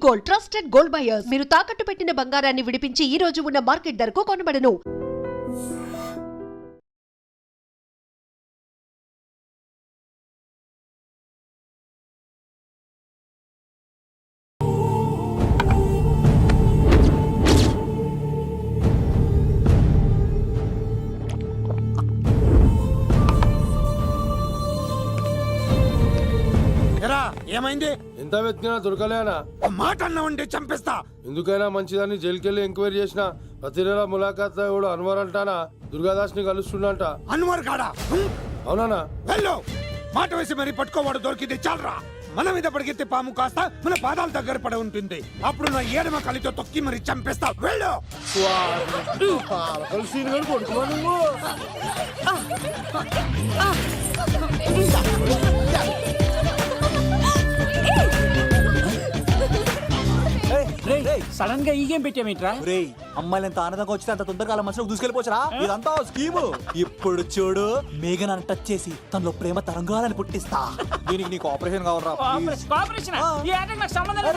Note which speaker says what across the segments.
Speaker 1: Gold, trusted gold buyers. మీరు తాకట్టు పెట్టిన బంగారాన్ని విడిపించి ఈ రోజు ఉన్న మార్కెట్ ధరకు కొనబడను.
Speaker 2: ఏమైంది?
Speaker 3: ఎంత వెతికినా దొరకలేనా?
Speaker 2: మాట అన్నావంటే చంపేస్తా.
Speaker 3: ఎందుకైనా మంచిదాన్ని జైలుకెళ్ళి ఎంక్వైరీ చేసిన ప్రతి నెల ములాఖాత్ కూడా అన్వర్ అంటానా దుర్గాదాస్ ని కలుస్తుండంట.
Speaker 2: అన్వర్ కాడా?
Speaker 3: అవునా?
Speaker 2: వెళ్ళు. మాట వేసి మరి పట్టుకోవాడు దొరికింది చాలరా. మన మీద పడిగితే పాము కాస్త మన పాదాల దగ్గర పడి ఉంటుంది. అప్పుడు నా ఏడమ కలితో తొక్కి మరి చంపేస్తా. వెళ్ళు.
Speaker 4: సడన్ గా ఈ గేమ్ పెట్టామేంట్రా?
Speaker 5: అమ్మాయిలు ఎంత ఆనందంగా వచ్చితే అంత తొందరగా అలా మనసులో దూసుకెళ్ళిపోవచ్చురా. ఇదంతా స్కీము. ఇప్పుడు చూడు, మేఘన్ అని టచ్ చేసి తనలో ప్రేమ తరంగాలని పుట్టిస్తా. దీనికి నీకు ఆపరేషన్ కావాలరా?
Speaker 4: కోఆపరేషన్ ఈ ఆటకి నాకు సంబంధం లేదు.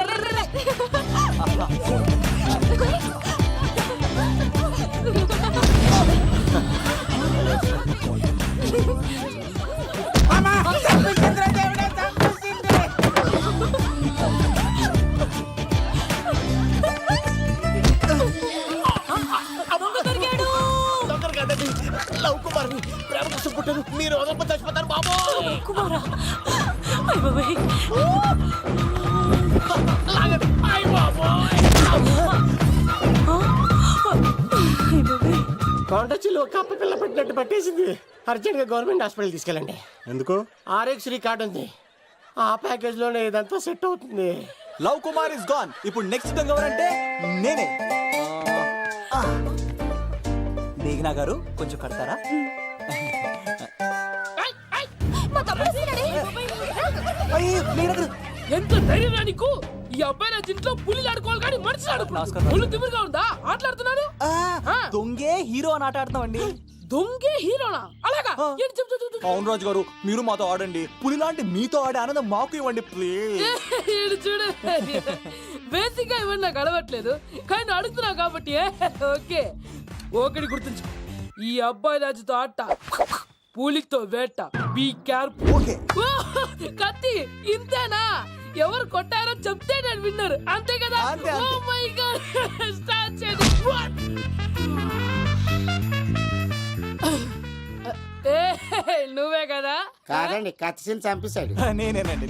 Speaker 5: మీరు చచ్చిపోతారు బాబు.
Speaker 6: కొండచిలో కప్ప పిల్ల పెట్టినట్టు పట్టేసింది. అర్జెంట్ గా గవర్నమెంట్ హాస్పిటల్ తీసుకెళ్ళండి.
Speaker 5: ఎందుకు?
Speaker 6: ఆర్ఎక్స్ కార్డు ఉంది. ఆ ప్యాకేజ్ లోనే ఇదంతా సెట్ అవుతుంది.
Speaker 5: Love Kumar is gone. ఇప్పుడు నెక్స్ట్ దొంగ ఎవరంటే నేనే. మేఘనా గారు కొంచెం కడతారా?
Speaker 4: ఎంత ధైర్యం నీకు? ఈ అబ్బాయి నా ఇంట్లో పులి ఆడుకోవాలి కానీ మనిషి ఆడుకున్నాడు. తిమ్మిరిగా ఉందా ఆటలాడుతున్నాడు?
Speaker 5: దొంగే హీరో అని ఆట ఆడుతామండి.
Speaker 4: దొంగే హీరోనా? అలాగా?
Speaker 5: అవును రాజు గారు, మీరు మాతో ఆడండి. పులి లాంటి మీతో ఆడే ఆనందం మాకు ఇవ్వండి ప్లీజ్.
Speaker 4: చూడు, బేసిక్ గా ఇవ్వండి, నాకు అడవట్లేదు కానీ అడుగుతున్నావు కాబట్టి ఓకే. ఒకటి గుర్తుంచు, ఈ అబ్బాయి రాజుతో ఆట, పులితో వేట. Be careful. కత్తి ఇంతేనా? ఎవరు కొట్టారో చెప్తే నేను విన్నారు, అంతే కదా? ఓ మై గాడ్, స్టార్ట్ చేయండి. నువ్వే కదా?
Speaker 6: కాదండి, కత్తిని చంపేశాడు.
Speaker 5: నేనేనండి.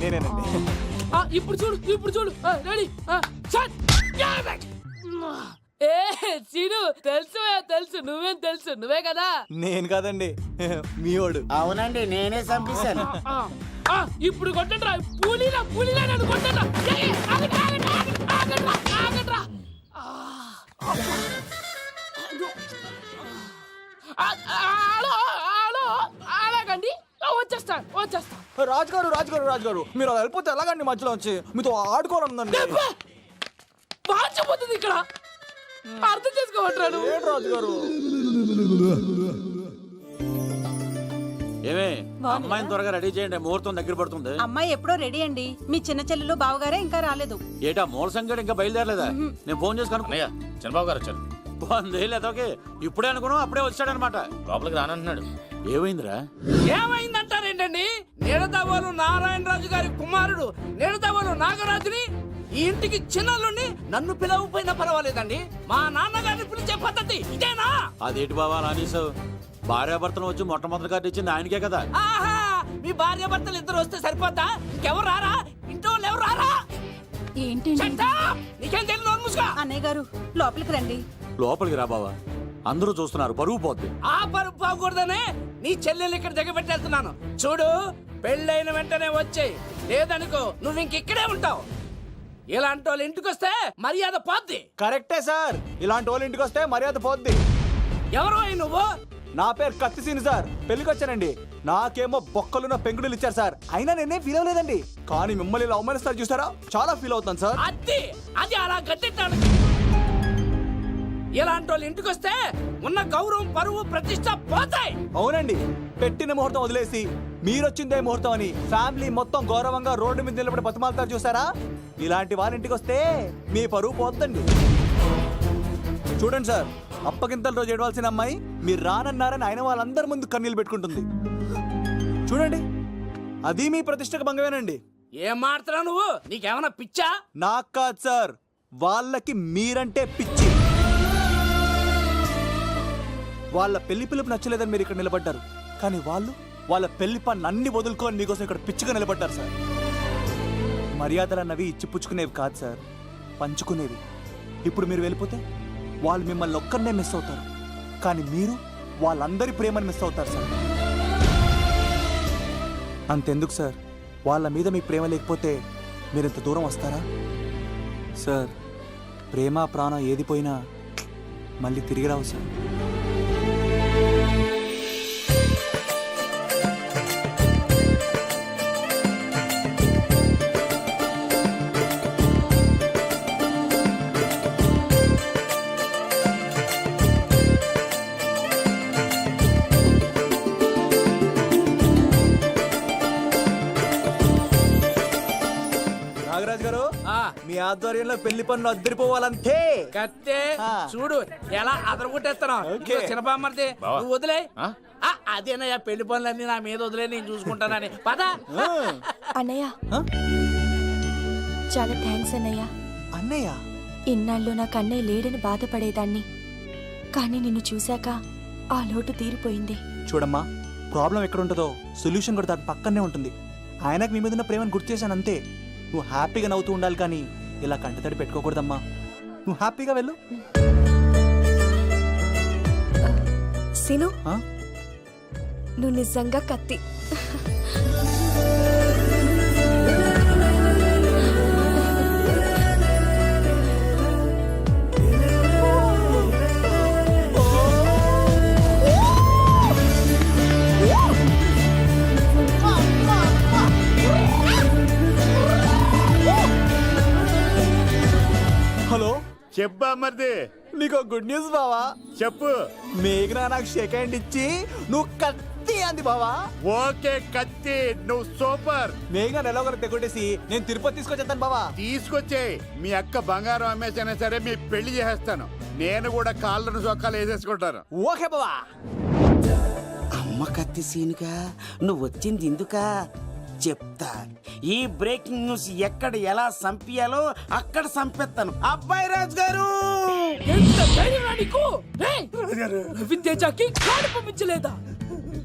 Speaker 4: ఇప్పుడు చూడు. రెడీ? సీను, తెలుసు నువ్వేం తెలుసు, నువ్వే కదా?
Speaker 5: నేను కాదండి, మీవాడు.
Speaker 6: అవునండి, నేనే చంపేశాను.
Speaker 4: ఇప్పుడు కొట్టండిరా, పులిలా నన్ను కొట్టండిరా. అలాగండి, వచ్చేస్తా.
Speaker 5: రాజుగారు మీరు అలా వెళ్ళిపోతే ఎలాగండి? మధ్యలో వచ్చి మీతో ఆడుకోవాలందండి.
Speaker 4: మార్చిపోతుంది ఇక్కడ, అర్థం చేసుకోమంటాడు.
Speaker 5: రాజుగారు
Speaker 7: ఏమే, అమ్మాయిని త్వరగా రెడీ చేయండి, ముహూర్తం దగ్గర పడుతుంది.
Speaker 8: అమ్మాయి ఎప్పుడో రెడీ అండి. మీ చిన్న చెల్లెలు బావగారే ఇంకా రాలేదు.
Speaker 7: ఏటా మూల సంగతి ఇంకా బయలుదేరలేదా? నేను ఫోన్ చేసి కనుక్కున్నా.
Speaker 9: చంద్రబాబు గారు వచ్చారు.
Speaker 7: లేదోకే, ఇప్పుడే అనుకున్నాం, అప్పుడే వచ్చాడనమాట.
Speaker 9: లోపలికి రానంటున్నాడు.
Speaker 7: ఏమైందిరా?
Speaker 4: ఏమైందంటారేంటండి? నిడదవోలు నారాయణరాజు గారి కుమారుడు నిడదవోలు నాగరాజుని ఈ ఇంటికి చిన్నల్లుండి నన్ను పిలవకపోయినా పర్వాలేదండి. మా నాన్నగారిని పిలిచే పద్ధతి ఇదేనా?
Speaker 7: అదేంటి బాబా నానీసావు? భార్యాభర్తలు వచ్చి మొట్టమొదటి కార్డు ఇచ్చింది ఆయనకే కదా.
Speaker 4: ఆహా, మీ భార్యాభర్తలు ఇద్దరు వస్తే సరిపోతా? ఇంకెవరు రారా? ఇంట్లో ఎవరు రారా?
Speaker 8: ఏంటి
Speaker 4: నీకేం తెలియదు, నోరు మూసుకో.
Speaker 8: అన్నయ్య గారు లోపలికి రండి.
Speaker 7: లోపలికి రా బావా, అందరూ చూస్తున్నారు, పరుగు పోద్ది.
Speaker 4: ఆ పరుగు పోకూడదనే నీ చెల్లెలు ఇక్కడ దిగబెట్టేస్తున్నాను. చూడు, పెళ్ళైన వెంటనే వచ్చేయి, లేదనుకో నువ్వు ఇంకిక్కడే ఉంటావు. ఇలాంటి వాళ్ళు ఇంటికి వస్తే మర్యాద పోద్ది.
Speaker 5: కరెక్టే సార్, ఇలాంటి వాళ్ళు ఇంటికి వస్తే మర్యాద పోద్ది.
Speaker 4: ఎవరు నువ్వు?
Speaker 5: నా పేరు కత్తిసీని సార్, పెళ్లికి వచ్చానండి. నాకేమో బొక్కలున్న పెంకుడులు ఇచ్చారు సార్, అయినా నేనేం ఫీల్ అవ్వలేదండి. కానీ మిమ్మల్ని ఇలా అవమానిస్తారు చూసారా, చాలా ఫీల్ అవుతాను సార్.
Speaker 4: అది అలా గట్టెట్టాడు. ఇలాంటి వాళ్ళు ఇంటికి వస్తే ఉన్న గౌరవం, పరువు, ప్రతిష్ట పోతాయి.
Speaker 5: అవునండి, పెట్టిన ముహూర్తం వదిలేసి మీరొచ్చిందే ముహూర్తం అని ఫ్యామిలీ మొత్తం గౌరవంగా రోడ్డు మీద నిలబడి బతిమాలతారు చూసారా? ఇలాంటి వాళ్ళ ఇంటికి వస్తే మీ పరువు పోతండి. చూడండి సార్, అప్పగింతల రోజు ఏడవలసిన అమ్మాయి మీరు రానన్నారని ఆయన వాళ్ళందరి ముందు కన్నీళ్ళు పెట్టుకుంటుంది. చూడండి, అది మీ ప్రతిష్టకు భంగమేనండి.
Speaker 6: ఏం మాట్లాడుతున్నావు నువ్వు? నీకేమన్నా పిచ్చా?
Speaker 5: నాకు కాదు సార్, వాళ్ళకి మీరంటే పిచ్చి. వాళ్ళ పెళ్లి పిలుపు నచ్చలేదని మీరు ఇక్కడ నిలబడ్డారు, కానీ వాళ్ళు వాళ్ళ పెళ్లి పని అన్ని వదులుకొని మీకోసం ఇక్కడ పిచ్చిగా నిలబడ్డారు సార్. మర్యాదలు అన్నవి ఇచ్చిపుచ్చుకునేవి కాదు సార్, పంచుకునేవి. ఇప్పుడు మీరు వెళ్ళిపోతే వాళ్ళు మిమ్మల్ని ఒక్కరినే మిస్ అవుతారు, కానీ మీరు వాళ్ళందరి ప్రేమను మిస్ అవుతారు సార్. అంతెందుకు సార్, వాళ్ళ మీద మీ ప్రేమ లేకపోతే మీరు ఇంత దూరం వస్తారా? సార్, ప్రేమ ప్రాణం ఏది పోయినా మళ్ళీ తిరిగి రావు సార్. నాగరాజ్ గారు, మీ ఆధ్వర్యంలో పెళ్లి పనులు అద్దరిపోవాలంతే.
Speaker 6: కత్తే
Speaker 5: ఆ.
Speaker 6: చూడు ఎలా అదరగొట్టేస్తున్నావు.
Speaker 5: ఓకే.
Speaker 6: చిన్నపామర్ది
Speaker 9: బావా.
Speaker 6: నువ్వు వదిలే.
Speaker 9: ఆ?
Speaker 6: అదేనయ్యా పెళ్లి పనులన్నీ నా మీద వదిలే, నేను చూసుకుంటానని. పద.
Speaker 10: అన్నయ్య, చాలా థ్యాంక్స్ అన్నయ్య.
Speaker 5: అన్నయ్య,
Speaker 10: ఇన్నాళ్ళు నాకు అన్నయ్య లేడని బాధపడేదాన్ని, కానీ నిన్ను చూశాక ఆ లోటు తీరిపోయింది.
Speaker 5: చూడమ్మా, ప్రాబ్లం ఎక్కడ ఉంటుందో సొల్యూషన్ కూడా దాని పక్కనే ఉంటుంది. ఆయనకు మీ మీద ఉన్న ప్రేమను గుర్తు చేశాను అంతే. నువ్వు హ్యాపీగా నవ్వుతూ ఉండాలి, కానీ ఇలా కంటతడి పెట్టుకోకూడదమ్మా. నువ్వు హ్యాపీగా వెళ్ళు.
Speaker 10: సీను,
Speaker 5: ఆ?
Speaker 10: నువ్వు నిజంగా కత్తి.
Speaker 5: హలో,
Speaker 7: చెప్పా మరిది,
Speaker 5: నీకు గుడ్ న్యూస్ బావా.
Speaker 7: చెప్పు.
Speaker 5: మేఘనా నాకు షేక్ హ్యాండ్ ఇచ్చి నువ్వు కత్తి అంది బావా.
Speaker 7: ఓకే కత్తి, నువ్వు సూపర్.
Speaker 5: మేఘన ఎలా ఒకరు తెగొట్టేసి నేను తిరుపతి తీసుకొచ్చేస్తాను బావా.
Speaker 7: తీసుకొచ్చే మీ అక్క బంగారం అమ్మేసైనా సరే మీ పెళ్లి చేసేస్తాను. నేను కూడా కాళ్ళను చొక్కాలు వేసేసుకుంటాను.
Speaker 5: ఓకే బావా.
Speaker 6: అమ్మ కత్తి సీనుగా నువ్వు వచ్చింది ఎందుకా చెప్తా. ఈ బ్రేకింగ్ న్యూస్ ఎక్కడ ఎలా సంపియాలో అక్కడ సంపెత్తాను. అబ్బాయి రాజు గారు,
Speaker 4: ఎంత ధైర్యం రా నీకు? రేయ్, రవీంద్ర తేజాకి కాడు పంపించలేదా?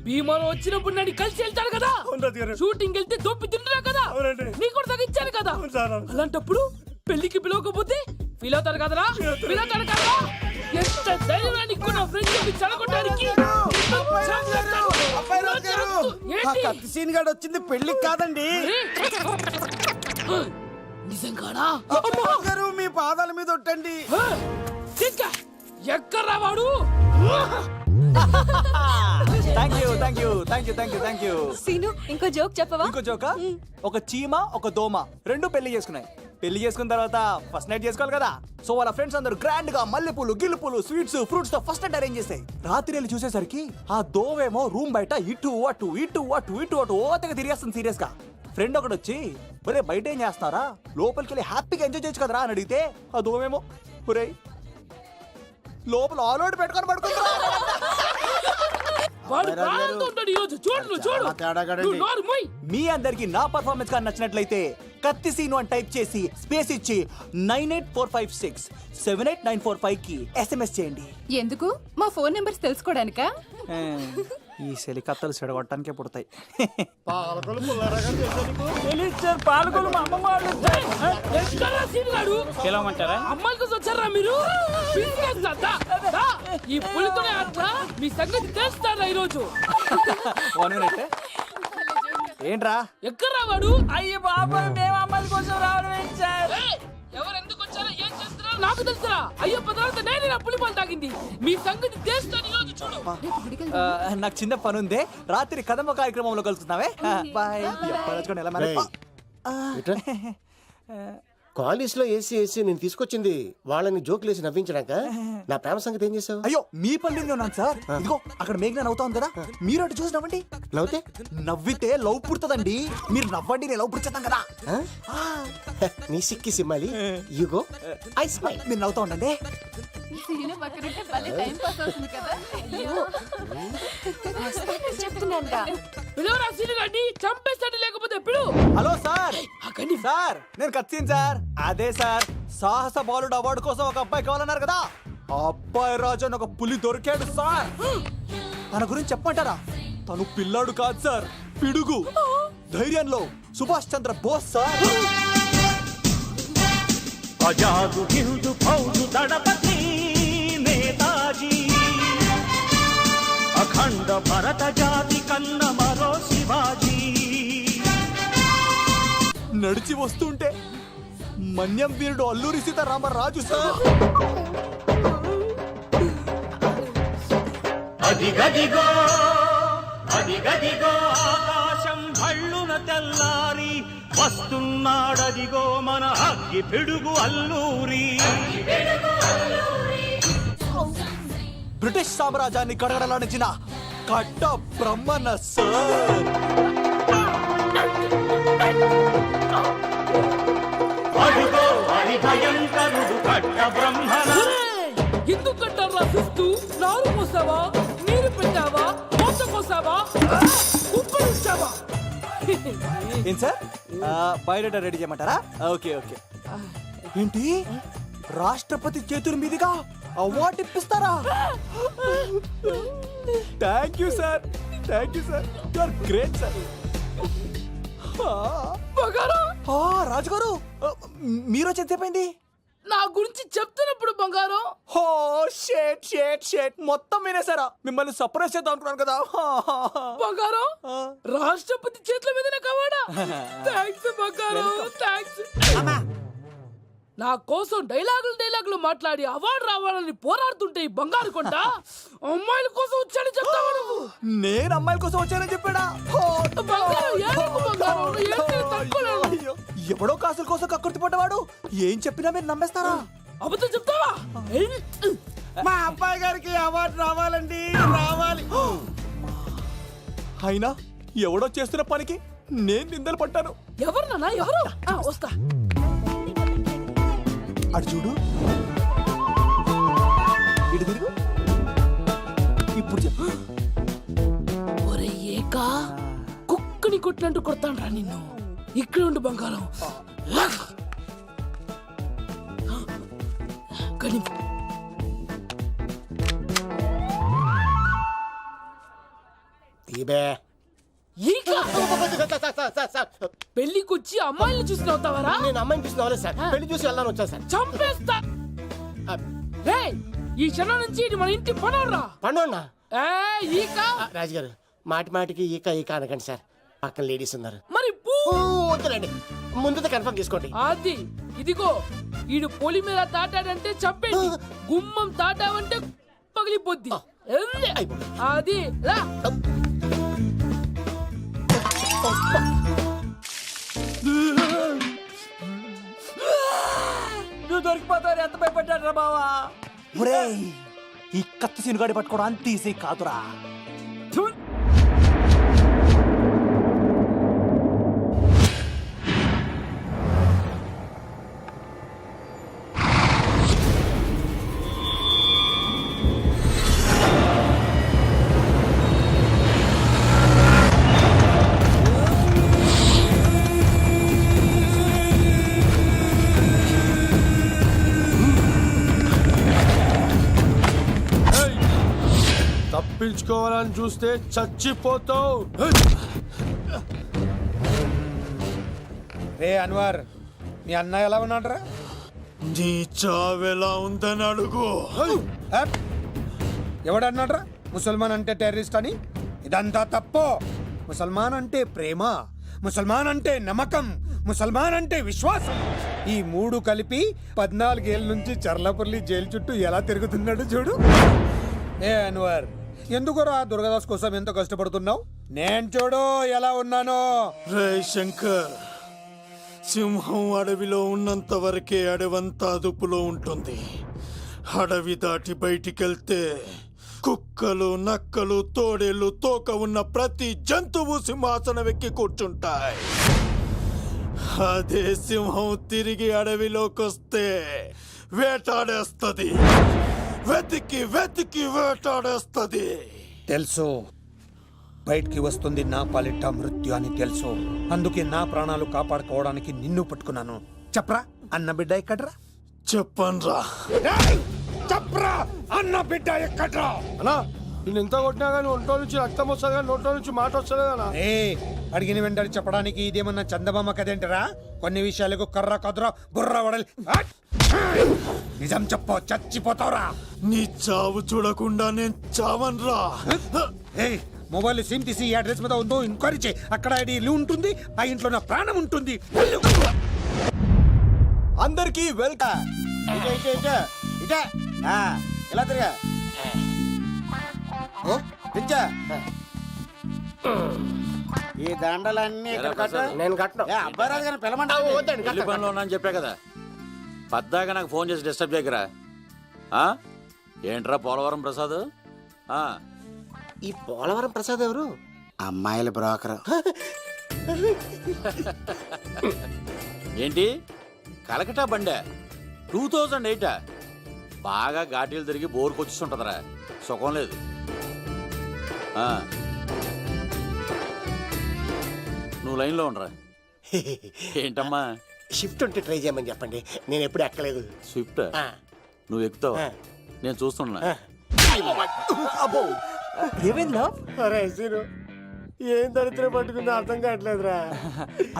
Speaker 4: భీమాలో వచ్చినప్పుడు నన్ను కలిసి వెళ్తాడు కదా, షూటింగ్ వెళ్తే దొప్పి తింటున్నా కదా, నీ కూడా తగ్గించాను కదా. అలాంటప్పుడు పెళ్లికి పిలవకపోతే ఫీల్ అవుతారు కదరా? ఫీల్ అవుతారు కదా? ఎంత ధైర్యం రా నీకు నా ఫ్రెండ్ చెడగొట్టడానికి?
Speaker 6: కత్తి సీన్ గాడు వచ్చింది పెళ్లికి కాదండి.
Speaker 4: నిజంగానా?
Speaker 6: గారు మీ పాదాల మీద ఒట్టండి.
Speaker 4: ఎక్కడ్రా వాడు?
Speaker 5: Thank you.
Speaker 10: సీను, ఇంకో జోక్ చెప్పవా?
Speaker 5: ఇంకో జోకా? ఒక చీమ ఒక దోమ రెండు పెళ్లి చేసుకున్నాయి. పెళ్లి చేసుకున్న తర్వాత ఫస్ట్ నైట్ చేసుకోవాలి కదా. సో వాళ్ళ ఫ్రెండ్స్ అందరూ గ్రాండ్ గా మల్లెపూలు గిల్లుపూలు స్వీట్స్ ఫ్రూట్స్ తో ఫస్ట్ నైట్ అరేంజ్ చేసాయి. రాత్రి వెళ్ళి చూసేసరికి ఆ దోవేమో రూమ్ బయట ఇటు అటు ఇటు అటు ఇటు అటు ఓతగా తిరిగేస్తుంది సీరియస్ గా. ఫ్రెండ్ ఒకటి వచ్చి, ఒరే బయట ఏం చేస్తున్నారా, లోపలికి వెళ్ళి హ్యాపీగా ఎంజాయ్ చేయొచ్చు కదరా అని అడిగితే ఆ దోవేమో, ఒరే లోపల ఆల్అౌట్ పెట్టుకొని పడుకుంటారా.
Speaker 4: వాడు ప్రాణంతో ఉంటాడు ఈ రోజు. చూడు నువ్వు చూడు. నువ్వు నోరు మూయ్.
Speaker 5: మీ అందరికి నా పర్ఫార్మెన్స్ గా నచ్చినట్లయితే కత్తి సీను అని టైప్ చేసి స్పేస్ ఇచ్చి 9845678945 కి SMS చేయండి.
Speaker 10: ఎందుకు? మా ఫోన్ నెంబర్స్ తెలుసుకోవడానికా?
Speaker 5: ఈ సెలికత్తలు చెడగొట్టడానికే పుడతాయి.
Speaker 6: పాలకొల్లు మా అమ్మమ్మ వాళ్ళు.
Speaker 4: ఎక్కడ్రా సీన్ గాడు?
Speaker 6: పిలవమంటారా?
Speaker 4: అమ్మాయిల కోసం వచ్చారా మీరు? పిసికేస్తా. దా. ఈ పులితోనే అట్లా మీ సంగతి తెలుస్తారా ఈ రోజు?
Speaker 5: 1 minute. ఏంట్రా
Speaker 4: ఎక్కడ్రా వాడు?
Speaker 6: అయ్యో బాబా, మేము అమ్మాయిల కోసం రావడం ఏంటి సార్?
Speaker 4: ఏయ్, ఎవరు ఎందుకు వచ్చారో ఏం చేస్తున్నారో నాకు తెలుసురా. అయ్యో పదార్థ నేనే నా పులిపాలు తాగింది. మీ సంగతి తెలుస్తాను ఈ రోజు. చూడు.
Speaker 5: నాకు చిన్న పని ఉంది, రాత్రి కదమ్మ కార్యక్రమంలో కలుసుకుందామే. బాయ్. ఎలా
Speaker 11: కాలేజ్ లో ఏసీ నేను తీసుకొచ్చింది వాళ్ళని జోకులేసి నవ్వించడాక. నా ప్రేమ సంగతి ఏం చేసావు?
Speaker 5: అయ్యో మీ పల్లెల్లో ఉన్నాను సార్. ఇదిగో అక్కడ మేఘన నవ్వుతా ఉంది కదా, మీరు అటు చూసి నవ్వండి.
Speaker 11: నవ్వుతే
Speaker 5: నవ్వితే లవ్ పుడుతుందండి. మీరు నవ్వండి, నేను లవ్ పుడిచేద్దాం కదా.
Speaker 11: నీ సిక్కి సిమ్మాలి యుగో ఐ స్మైల్.
Speaker 5: మీరు నవ్వుతా ఉండండి.
Speaker 10: చెప్తున్నాను
Speaker 4: పిలువరా సీను గారిని, చంపేస్తాడు లేకపోతే పిలు.
Speaker 5: Hello sir. సార్ నేను కత్తిన్ సార్. అదే సార్, సాహస బాలుడు అవార్డు కోసం ఒక అబ్బాయి కావాలన్నారు కదా, ఆ అబ్బాయి రాజు అని ఒక పులి దొరికాడు సార్. తన గురించి చెప్పమంటారా? తను పిల్లాడు కాదు సార్, పిడుగు. ధైర్యంలో సుభాష్ చంద్ర బోస్ సార్.
Speaker 12: ఆజాదు హిందూ ఫౌజు దళపతి నేతాజీ, అఖండ భరత జాతి కన్న మరో శివాజీ.
Speaker 5: నడిచి వస్తుంటే మన్యం వీరుడు అల్లూరి సీతారామరాజు సార్.
Speaker 12: అదిగదిగో అదిగదిగో ఆకాశం భళ్ళున తెల్లారి వస్తున్నాడదిగో మన అగ్గి పిడుగు అల్లూరి.
Speaker 5: బ్రిటిష్ సామ్రాజ్యాన్ని కడగడలాడించిన కట్ట బ్రహ్మణ సార్.
Speaker 12: అదిగో హరి భయంకరుడు కట్ట బ్రహ్మణ.
Speaker 4: ఎందుకు కట్టారు రాసిస్తూ? నారు పోసావా, నీరు పెట్టావా, మోస పోసావా, కుప్పలు ఇచ్చావా?
Speaker 5: ఏం సార్, బయోడేటా రెడీ చేయమంటారా? Okay okay. ఏంటి, రాష్ట్రపతి చేతుల మీదుగా అవార్డు ఇప్పిస్తారా? Thank you sir, thank you sir, you are great sir. రాజుగారు మీరు చెప్పండి.
Speaker 4: నా గురించి చెప్తున్నప్పుడు బంగారం.
Speaker 5: హో షేట్ షేట్ షేట్, మొత్తం వినేసారా? మిమ్మల్ని సర్ప్రైజ్ చేద్దాం అనుకున్నాను కదా.
Speaker 4: బంగారం, రాష్ట్రపతి చేతుల మీదనే కావాడా? థ్యాంక్స్ బంగారం, థ్యాంక్స్. నా కోసం డైలాగులు మాట్లాడి అవార్డు రావాలని పోరాడుతుంటే ఈ బంగారు కొండ అమ్మాయిల కోసం వచ్చాడని చెప్తావా నువ్వు?
Speaker 5: నేను అమ్మాయిల కోసం వచ్చానని చెప్పాడా?
Speaker 4: బంగారం, ఏడుపు బంగారం, ఏం నేను తట్టుకోలేను.
Speaker 5: ఎవడో కాసుల కోసం కక్కుర్తి పడ్డవాడు ఏం చెప్పినా మీరు నమ్మేస్తారా?
Speaker 4: అబద్ధం చెప్తావా?
Speaker 6: మా అబ్బాయి గారికి అవార్డు రావాలండి, రావాలి.
Speaker 5: అయినా ఎవడో చేస్తున్న పనికి నేను నిందలు పట్టాను.
Speaker 4: ఎవరు నాన్న, ఎవరు? వస్తా.
Speaker 5: అటు చూడు, ఇటు తిరుగు. ఇప్పుడు చెప్పు.
Speaker 4: ఒరే ఏకా, కుక్కని కొట్టినట్టు కొడతాను రా నిన్ను. ఇక్కడ ఉండు బంగారం. కానీ ఈకా, పెళ్లికొచ్చి అమ్మాయిని చూసి నవ్వుతావరా?
Speaker 11: నేను అమ్మాయిని చూసి నవ్వలేదు సార్, పెళ్లి చూసి వెళ్ళాను వచ్చా సార్.
Speaker 4: చంపేస్తా. రేయ్, ఈ క్షణం నుంచి ఇది మన ఇంటి పనోడ్రా.
Speaker 11: పండున్నా
Speaker 4: ఈకా.
Speaker 11: రాజుగారు మాటి మాటికి ఈక ఈక అనకండి సార్, పక్కన లేడీస్ ఉన్నారు.
Speaker 4: మరి
Speaker 11: వద్దులండి, ముందు కన్ఫర్మ్ చేసుకోండి.
Speaker 4: అది ఇదిగో, ఈడు పొలి మీద తాటాడంటే చంపేది, గుమ్మం తాటావంటే పగిలిపోద్ది. అది రా.
Speaker 5: నువ్వు దొరికిపోతావు, ఎంత భయపడ్డాడు రా బావా. ఒరేయ్, ఈ కత్తి సీనుగాడి పట్టుకోవడం అంత ఈజీ కాదురా.
Speaker 3: తప్పించుకోవాలని చూస్తే చచ్చిపోతావు.
Speaker 2: రే అన్వర్, మీ అన్న ఎలా ఉన్నాడరా?
Speaker 7: నీ చావెలా ఉందని అడుగు.
Speaker 2: ఎవడన్నాడ్రా ముసల్మాన్ అంటే టెర్రరిస్ట్ అని? ఇదంతా తప్పు. ముసల్మాన్ అంటే ప్రేమ, ముసల్మాన్ అంటే నమ్మకం, ముసల్మాన్ అంటే విశ్వాసం. ఈ మూడు కలిపి 14 ఏళ్ళ నుంచి చర్లపల్లి జైలు చుట్టూ ఎలా తిరుగుతున్నాడు చూడు. ఏ అన్వర్, ఎందుకురా దుర్గాదాస్ కోసం ఎంతో కష్టపడుతున్నావు? నేను చూడు ఎలా ఉన్నానో.
Speaker 7: రే శంకర్,
Speaker 12: సింహం అడవిలో ఉన్నంత వరకే అడవంతా అదుపులో ఉంటుంది. అడవి దాటి బయటికెళ్తే కుక్కలు, నక్కలు, తోడేళ్లు, తోక ఉన్న ప్రతి జంతువు సింహాసనం ఎక్కి కూర్చుంటాయి. అదే సింహం తిరిగి అడవిలోకొస్తే వేటాడేస్తది, వెతికి వెతికి వేటాడేస్తది.
Speaker 2: తెలుసు, బయటికి వస్తుంది నా పాలిట మృత్యు అని తెలుసు. అందుకే నా ప్రాణాలు కాపాడుకోవడానికి నిన్ను పట్టుకున్నాను. చెప్పరా అన్న బిడ్డ ఎక్కడ్రా?
Speaker 12: చెప్పన్రా.
Speaker 2: చెప్పరా అన్న బిడ్డ ఎక్కడ్రా?
Speaker 3: అన్నా నేను ఎంత కొట్టినా కానీ ఒంట్లో నుంచి రక్తం వస్తుంది కానీ నోట్లో నుంచి మాట వస్తుంది కదా.
Speaker 2: అడిగిన వెంటనే చెప్పడానికి ఇదేమన్నా చందమామ కదేంటరా? కొన్ని విషయాలకు కర్ర కదరా బుర్ర వడలి. నిజం చెప్పు, చచ్చిపోతావురా.
Speaker 12: నీ చావు చూడకుండా నేను చావన్రా.
Speaker 2: మొబైల్ సిమ్ తీసి ఈ అడ్రస్ మీద ఉందో ఎంక్వైరీ చేయి. అక్కడ ఐడి ఇల్లు ఉంటుంది, ఆ ఇంట్లో నా ప్రాణం ఉంటుంది.
Speaker 5: అందరికీ వెల్కమ్.
Speaker 6: ఎలా తిరిగా ఈ దండలన్నీ
Speaker 11: నేను కట్టను.
Speaker 6: అబ్బాయి రాజు గారిని పిలమంటారు.
Speaker 9: చెప్పా కదా, పద్దాక నాకు ఫోన్ చేసి డిస్టర్బ్ చేయకరా. ఏంట్రా పోలవరం ప్రసాద్?
Speaker 11: ఈ పోలవరం ప్రసాద్ ఎవరు?
Speaker 6: అమ్మాయిల బ్రోకర్.
Speaker 9: ఏంటి కలకటా బండే 2008? బాగా ఘాటీలు తిరిగి బోర్కి వచ్చిస్తుంటదరా, సుఖం లేదు. నువ్వు లైన్లో ఉండరా. ఏంటమ్మా?
Speaker 11: షిఫ్ట్ ఉంటే ట్రై చేయమని చెప్పండి, నేను ఎప్పుడు ఎక్కలేదు.
Speaker 9: స్విఫ్ట్ నువ్వు ఎక్కుతావు, నేను చూస్తున్నా.
Speaker 5: అబ్బో ఏమైందా?
Speaker 11: అరే సీను, ఏం దరిద్రం పట్టుకుందో అర్థం కావట్లేదురా.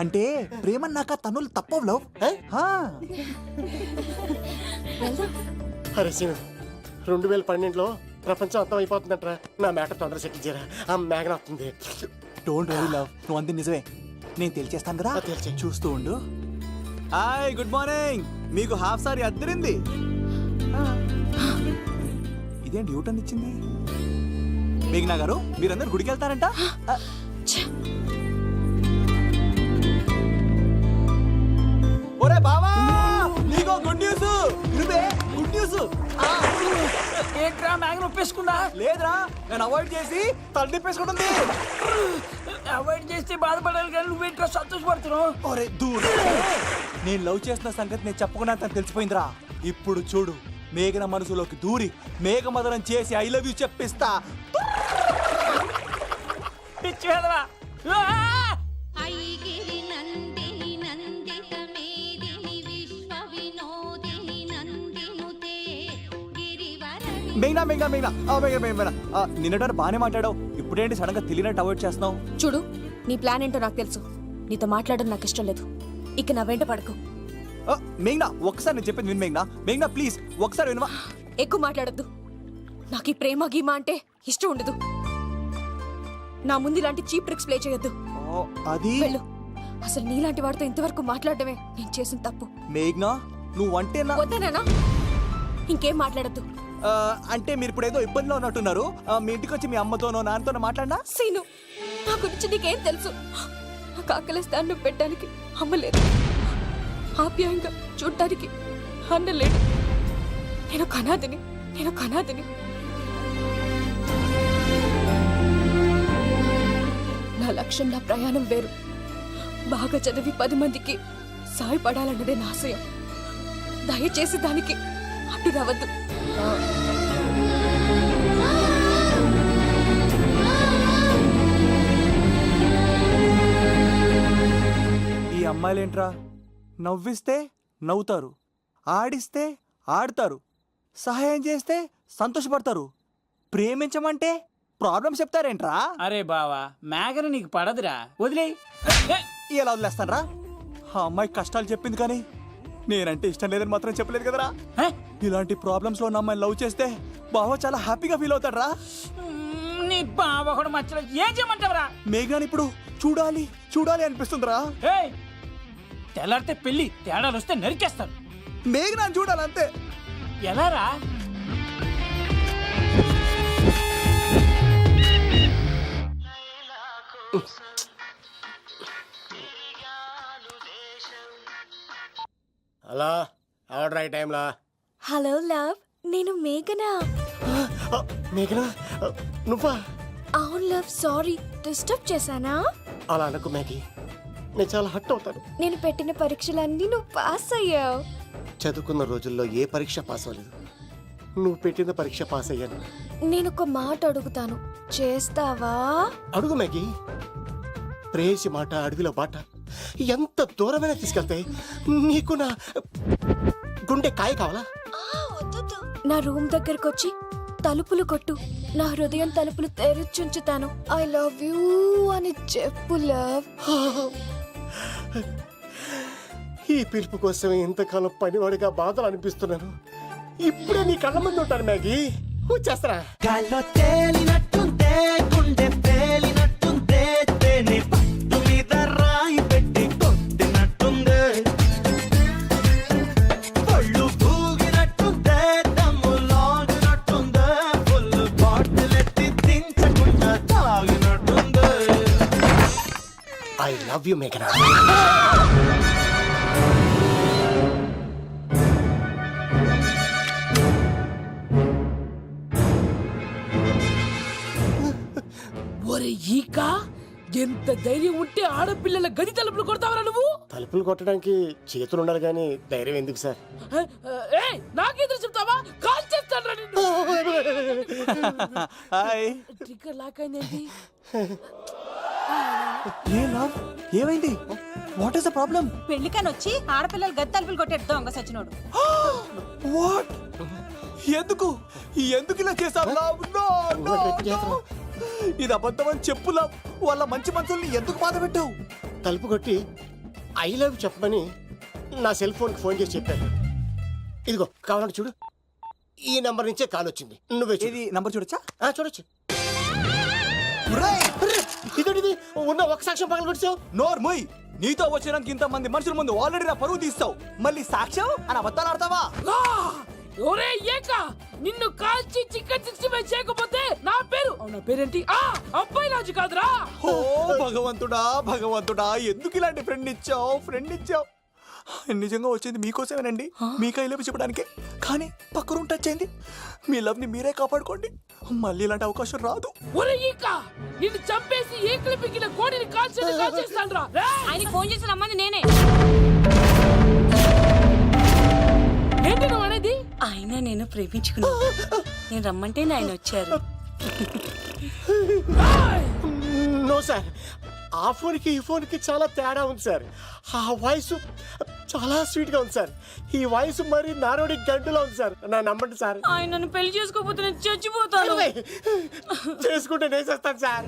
Speaker 5: అంటే ప్రేమన్నాక తనులు తప్పవు లవ్.
Speaker 11: అరే సీను, 2012లో ప్రపంచం అంతం అయిపోతుందట్రా. నా మ్యాటర్ తొందర సెటిల్ చేయరా, ఆ మేఘన వస్తుంది.
Speaker 5: డోంట్ వరీ లవ్, నువ్వు అంది నిజమే. నేను తెలిచేస్తాను కదా, చూస్తూ ఉండు. Hi, good morning. మీకు హాఫ్ సారీ అద్దరింది. ఇదేంటి యూటర్న్ ఇచ్చింది? మేఘనా గారు, మీరందరూ గుడికి వెళ్తారంట. ఒరే బావా, నీకో గుడ్ న్యూస్. ఇరుబే గుడ్ న్యూస్.
Speaker 4: ఏంట్రా మ్యాగ్ నొప్పేసుకున్నా?
Speaker 5: లేదురా, నేను అవాయిడ్ చేసి తల తిప్పేసుకుంటుంది.
Speaker 4: అవాయిడ్ చేస్తే బాధపడాలి కానీ నువ్వేంట్రా సంతోషపడుతున్నావు?
Speaker 5: ఒరే దూర్, నేను లవ్ చేస్తున్న సంగతి నేను చెప్పకుండా తనకు తెలిసిపోయిందిరా. ఇప్పుడు చూడు, మేఘన మనసులోకి దూరి మేఘమదనం చేసి ఐ లవ్ యూ చెప్పిస్తా.
Speaker 4: పిచ్చి వెధవా.
Speaker 5: మేఘనా మేఘనా మేఘనా మేఘనా నిన్నటారు బాగానే మాట్లాడావు, ఇప్పుడేంటి సడన్ గా తెలియనట్టు అవాయిడ్ చేస్తున్నావు?
Speaker 10: చూడు, నీ ప్లాన్ ఏంటో నాకు తెలుసు. నీతో మాట్లాడడం నాకు ఇష్టం లేదు. ఇక నా వెంట పడకు.
Speaker 5: మేఘనా, ఒక్కసారి నేను చెప్పింది విను. మేఘనా మేఘనా ప్లీజ్ ఒక్కసారి వినవా?
Speaker 10: ఎక్కువ మాట్లాడద్దు. నాకు ఈ ప్రేమ గీమా అంటే ఇష్టం ఉండదు. నా ముందు ఇలాంటి చీప్ ట్రిక్స్ ప్లే చేయొద్దు.
Speaker 5: అది
Speaker 10: వెళ్ళు. అసలు నీలాంటి వాడితో ఇంతవరకు మాట్లాడటమే నేను చేసిన తప్పు.
Speaker 5: మేఘనా నువ్వంటే
Speaker 10: వద్దనేనా? ఇంకేం మాట్లాడద్దు.
Speaker 5: అంటే మీరు ఇప్పుడు ఏదో ఇబ్బందిలో ఉన్నట్టున్నారు. మీ ఇంటికి వచ్చి మీ అమ్మతోనో నాన్నతోనో మాట్లాడినా?
Speaker 10: సీను, నా గురించి నీకేం తెలుసు? నాకు ఆకలిస్తే అన్నం పెట్టడానికి అమ్మలేదు, ఆప్యాయంగా చూడటానికి అన్నలేడు. నేను కనాదిని. నా లక్ష్యం, నా ప్రయాణం వేరు. బాగా చదివి 10 మందికి సాయపడాలన్నదే నా ఆశయం. దయచేసి దానికి అడ్డు రావద్దు.
Speaker 5: ఈ అమ్మాయిలేంట్రా, నవ్విస్తే నవ్వుతారు, ఆడిస్తే ఆడతారు, సహాయం చేస్తే సంతోషపడతారు, ప్రేమించమంటే ప్రాబ్లమ్స్ చెప్తారేంట్రా?
Speaker 4: అరే బావా, మేఘన నీకు పడదురా, వదిలే.
Speaker 5: ఎలా వదిలేస్తానరా? ఆ అమ్మాయి కష్టాలు చెప్పింది కానీ నేనంటే ఇష్టం లేదని మాత్రం చెప్పలేదు కదరా. ఇలాంటి ప్రాబ్లమ్స్ లో ఉన్న అమ్మాయిని లవ్ చేస్తే బావ చాలా హ్యాపీగా ఫీల్ అవుతాడరా.
Speaker 4: నీ బావ కూడా మచ్చలో ఏం చేయమంటావరా?
Speaker 5: మేఘనాని ఇప్పుడు చూడాలి చూడాలి అనిపిస్తుందిరా.
Speaker 4: తెల్లారితే పెళ్లి, తేడాలు వస్తే నరికేస్తారు.
Speaker 5: మేఘనాని చూడాలంతే.
Speaker 4: ఎలా రా?
Speaker 11: హలో ఆర్డర్ అయ్యే టైంలో
Speaker 10: హలో లవ్, నేను మేఘనా.
Speaker 11: మేఘనా నువ్వా?
Speaker 10: అవును లవ్, సారీ డిస్టర్బ్ చేశానా?
Speaker 11: అలా అనుకో మ్యాగీ, నేను చాలా హట్ అవుతాను.
Speaker 10: నేను పెట్టిన పరీక్షలన్నీ నువ్వు పాస్ అయ్యావు.
Speaker 11: చదువుకున్న రోజుల్లో ఏ పరీక్ష పాస్ అవ్వలేదు, నువ్వు పెట్టిన పరీక్ష పాస్ అయ్యాను.
Speaker 10: నేను ఒక మాట అడుగుతాను, చేస్తావా?
Speaker 11: అడుగు మ్యాగీ. ప్రేయసి మాట అడవిలో బాట ఎంత దూరమైనా తీసుకెళ్తాయి. నీకు నా గుండె కాయ కావాలా?
Speaker 10: నా రూమ్ దగ్గరకు వచ్చి తలుపులు కొట్టు, నా హృదయం తలుపులు తెరిచుంచుతాను. ఐ లవ్ యూ అని చెప్పు లవ్.
Speaker 11: ఈ పిలుపు కోసం ఇంతకాలం పనివాడిగా బాధలు అనిపిస్తున్నాను. ఇప్పుడే నీ కళ్ళ ముందు ఉంటాను మ్యాగీ, వచ్చేస్తారా?
Speaker 12: గాల్లో తేలినట్టుందే గుండె పేలినట్టుందే తేనె పట్టు మీద రాయి పెట్టి కొట్టినట్టుందే పళ్ళు పూగినట్టుందే దమ్ము లాగినట్టుందే ఫుల్ బాటిల్ ఎత్తి దించకుండా తాగినట్టుందే.
Speaker 11: ఐ లవ్ యు మేఘనా.
Speaker 4: ఒరే ఈక, ఎంత ధైర్యం ఉంటే ఆడపిల్లల గది తలుపులు కొడతావరా నువ్వు?
Speaker 11: తలుపులు కొట్టడానికి చేతులు ఉండాలి కానీ ధైర్యం ఎందుకు సార్?
Speaker 4: నాకెదురు చెప్తావా? కాల్ చేస్తాను నిన్ను.
Speaker 5: హాయ్.
Speaker 4: ట్రిగ్గర్ లాక్ అయిందేంటి?
Speaker 5: ఏ లవ్, ఏమైంది? What is the problem?
Speaker 8: పెళ్లికని వచ్చి ఆడపిల్లలు గది తలుపులు కొట్టాడు దొంగ సచ్చినోడు.
Speaker 5: వాట్? ఎందుకు ఎందుకు ఇలా చేశావు లవ్? No no no. ఇది అబద్ధం అని చెప్పు లవ్. వాళ్ళ మంచి మనసుల్ని ఎందుకు బాధ పెట్టావు?
Speaker 11: తలుపు కొట్టి ఐ లవ్ చెప్పమని నా సెల్ ఫోన్కి ఫోన్ చేసి చెప్పాను. ఇదిగో కావాలంటే చూడు, ఈ నంబర్ నుంచే కాల్ వచ్చింది. నువ్వే
Speaker 5: ఇది నంబర్ చూడొచ్చా?
Speaker 11: చూడొచ్చు. ఇదేంటిది, ఉన్న ఒక సాక్ష్యం పగల కొట్టావు.
Speaker 5: నోర్మోయ్, నీతో వచ్చినాక ఇంత మంది మనుషుల ముందు ఆల్రెడీ నా పరువు తీస్తావు, మళ్ళీ సాక్ష్యం అని అబద్ధాలు ఆడతావా?
Speaker 4: ఒరే ఏక, నిన్ను కాల్చి చికెన్ 65 చేయకపోతే నా పేరు, నా పేరేంటి? అబ్బాయి రాజు కాదురా.
Speaker 5: ఓ భగవంతుడా భగవంతుడా, ఎందుకు ఇలాంటి ఫ్రెండ్ ఇచ్చావు? నిజంగా వచ్చింది మీకోసమేనండి, మీ కైలో చెప్పడానికే. కానీ పక్క రూమ్ టచ్ అయింది. మీ లవ్ ని మీరే కాపాడుకోండి, మళ్ళీ ఇలాంటి అవకాశం రాదు.
Speaker 4: ఒరే ఈక, నిన్ను చంపేసి ఏకలి పిగిన కోడిని కాల్చేస్తాను రా.
Speaker 8: ఆయన ఫోన్ చేసి రమ్మని నేనే.
Speaker 4: ఏంటి నువ్వు అనేది?
Speaker 8: ఆయన నేను ప్రేమించుకున్నా, నేను రమ్మంటే ఆయన వచ్చారు.
Speaker 11: నో సార్, ఆ ఫోన్కి ఈ ఫోన్కి చాలా తేడా ఉంది సార్. ఆ వాయిస్ చాలా స్వీట్ గా ఉంది సార్. ఈ వాయిస్ మరి నారోడి గంటలో ఉంది సార్. నా నమ్మండి సార్.
Speaker 8: ఆయన నన్ను పెళ్లి చేసుకోకపోతే నేను చచ్చిపోతాను.
Speaker 11: చేసుకుంటే నేను చేస్తాను సార్.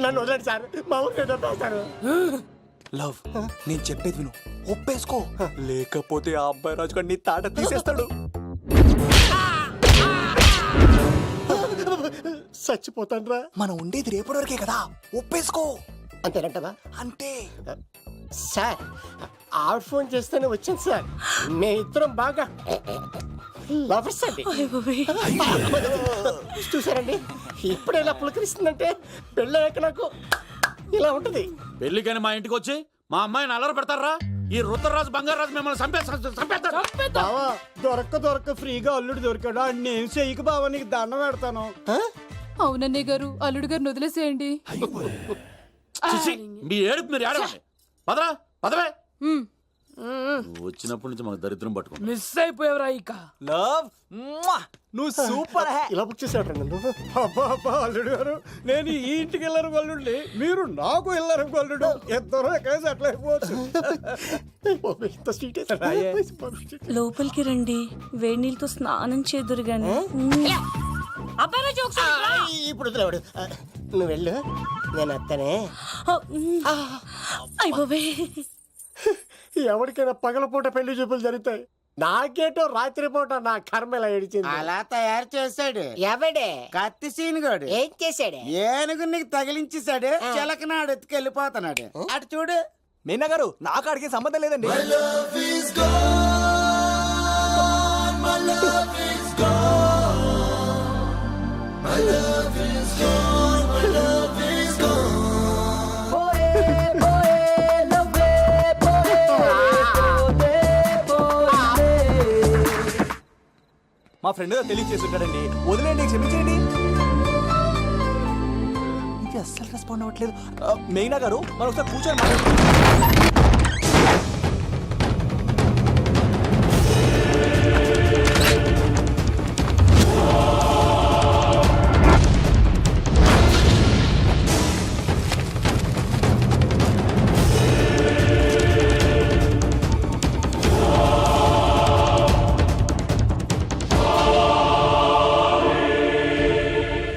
Speaker 11: నన్ను వదలండి సార్, మా ఊరికి డబ్బేస్తాను.
Speaker 5: లవ్, నేను చెప్పేది విను, ఒప్పేసుకో, లేకపోతే ఆ అబ్బాయి రాజు గారు నీ తాట తీసేస్తాడు.
Speaker 11: చచ్చిపోతాను రా.
Speaker 5: మనం ఉండేది రేపటి వరకే కదా, ఒప్పేసుకో.
Speaker 11: అంతేనంటవా?
Speaker 5: అంటే
Speaker 11: సార్, ఆ ఫోన్ చేస్తేనే వచ్చాను సార్. మే ఇద్దరం బాగా లవర్స్ అండి. చూసారండి, ఇప్పుడే ఇలా పులకరిస్తుందంటే పెళ్ళయ్యాక నాకు ఇలా ఉంటుంది.
Speaker 9: పెళ్లికని మా ఇంటికి వచ్చి మా అమ్మాయిని అల్లరి పెడతారా? ఈ రుద్రరాజు బంగారాజు మిమ్మల్ని చంపేస్తారు.
Speaker 11: బావా, దొరక్క ఫ్రీగా అల్లుడు దొరికాడు. నేను చెయ్యికి బావా నీకు దండం పెడతాను.
Speaker 10: అవునన్నయ్య గారు, అల్లుడు గారిని వదిలేసేయండి.
Speaker 9: మీ ఏడుపు మీరు ఏడవండి. పదవే. నువ్వు వచ్చినప్పటి నుంచి మాకు దరిద్రం పట్టుకో.
Speaker 4: మిస్ అయిపోయావురా ఈక.
Speaker 5: లవ్, నువ్వు సూపర్.
Speaker 11: ఇలా బుక్ చేసాడు నన్ను. అబ్బా అల్లుడు గారు, నేను ఈ ఇంటికి వెళ్ళరు గల్లుండి, మీరు నాకు వెళ్ళరు గల్లుడు. ఇద్దరు ఎక్కడ అట్లా అయిపోవచ్చు.
Speaker 8: లోపలికి రండి, వేడి నీళ్ళతో స్నానం చేదురు గాని.
Speaker 11: ఇప్పుడు వదిలేవాడు. నువ్వు వెళ్ళు, నేను అత్తనే. ఎవరికైనా పగలపూట పెళ్లి చూపులు జరుగుతాయి, నాకేటో రాత్రిపూట నా కర్మ ఇలా ఏడిచింది.
Speaker 6: అలా తయారు చేశాడు ఎవడే? కత్తి సీనుగాడు. ఏం చేశాడు? ఏనుగు నీకు తగిలించేశాడు, చిలకనాడు ఎత్తుకెళ్ళిపోతున్నాడు. అటు చూడు.
Speaker 5: మీనా గారు, నాకు అడిగే సంబంధం లేదండి. మా ఫ్రెండ్ తెలియచేసి ఉంటాడండి. వదిలేండి, క్షమించండి. ఇది అస్సలు రెస్పాండ్ అవ్వట్లేదు. మెయినా గారు మనం ఒకసారి కూర్చొని మాట్లాడుకుందాం.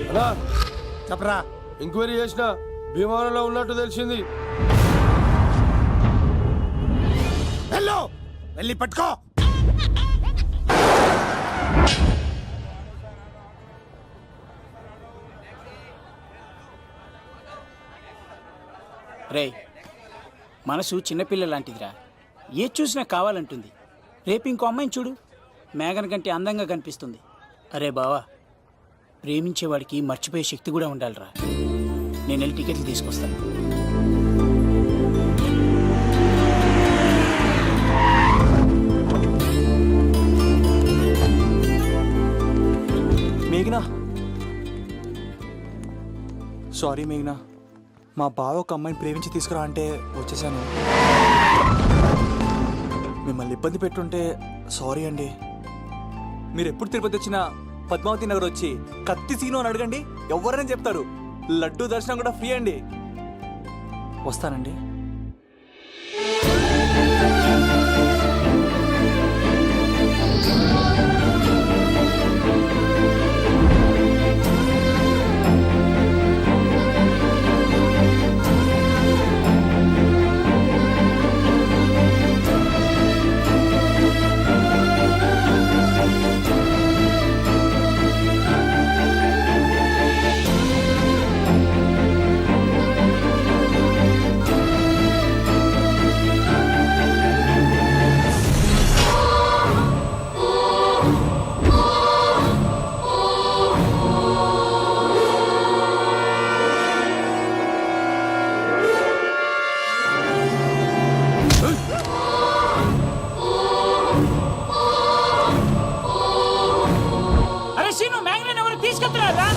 Speaker 3: అన్నా
Speaker 2: చెప్పరా.
Speaker 3: ఎంక్వైరీ చేసిన భీమవరంలో ఉన్నట్టు తెలిసింది.
Speaker 2: వెళ్ళు, వెళ్ళి పట్టుకో.
Speaker 6: రే, మనసు చిన్నపిల్ల లాంటిదిరా. ఏ చూసినా కావాలంటుంది. రేపు ఇంకో అమ్మాయిని చూడు, మేఘన కంటే అందంగా కనిపిస్తుంది. అరే బావా, ప్రేమించేవాడికి మర్చిపోయే శక్తి కూడా ఉండాలిరా. నేను వెళ్ళి టికెట్లు తీసుకొస్తాను.
Speaker 5: మేఘనా, సారీ మేఘనా, మా బావ ఒక అమ్మాయిని ప్రేమించి తీసుకురా అంటే వచ్చేసాను. మిమ్మల్ని ఇబ్బంది పెట్టుంటే సారీ అండి. మీరు ఎప్పుడు తిరుపతి వచ్చినా పద్మావతి నగర్ వచ్చి కత్తి సీను అని అడగండి, ఎవరైనా చెప్తారు. లడ్డూ దర్శనం కూడా ఫ్రీ అండి. వస్తానండి.
Speaker 6: అరే సీను, మేఘన ఎవరు తీసుకెళ్తున్నారా?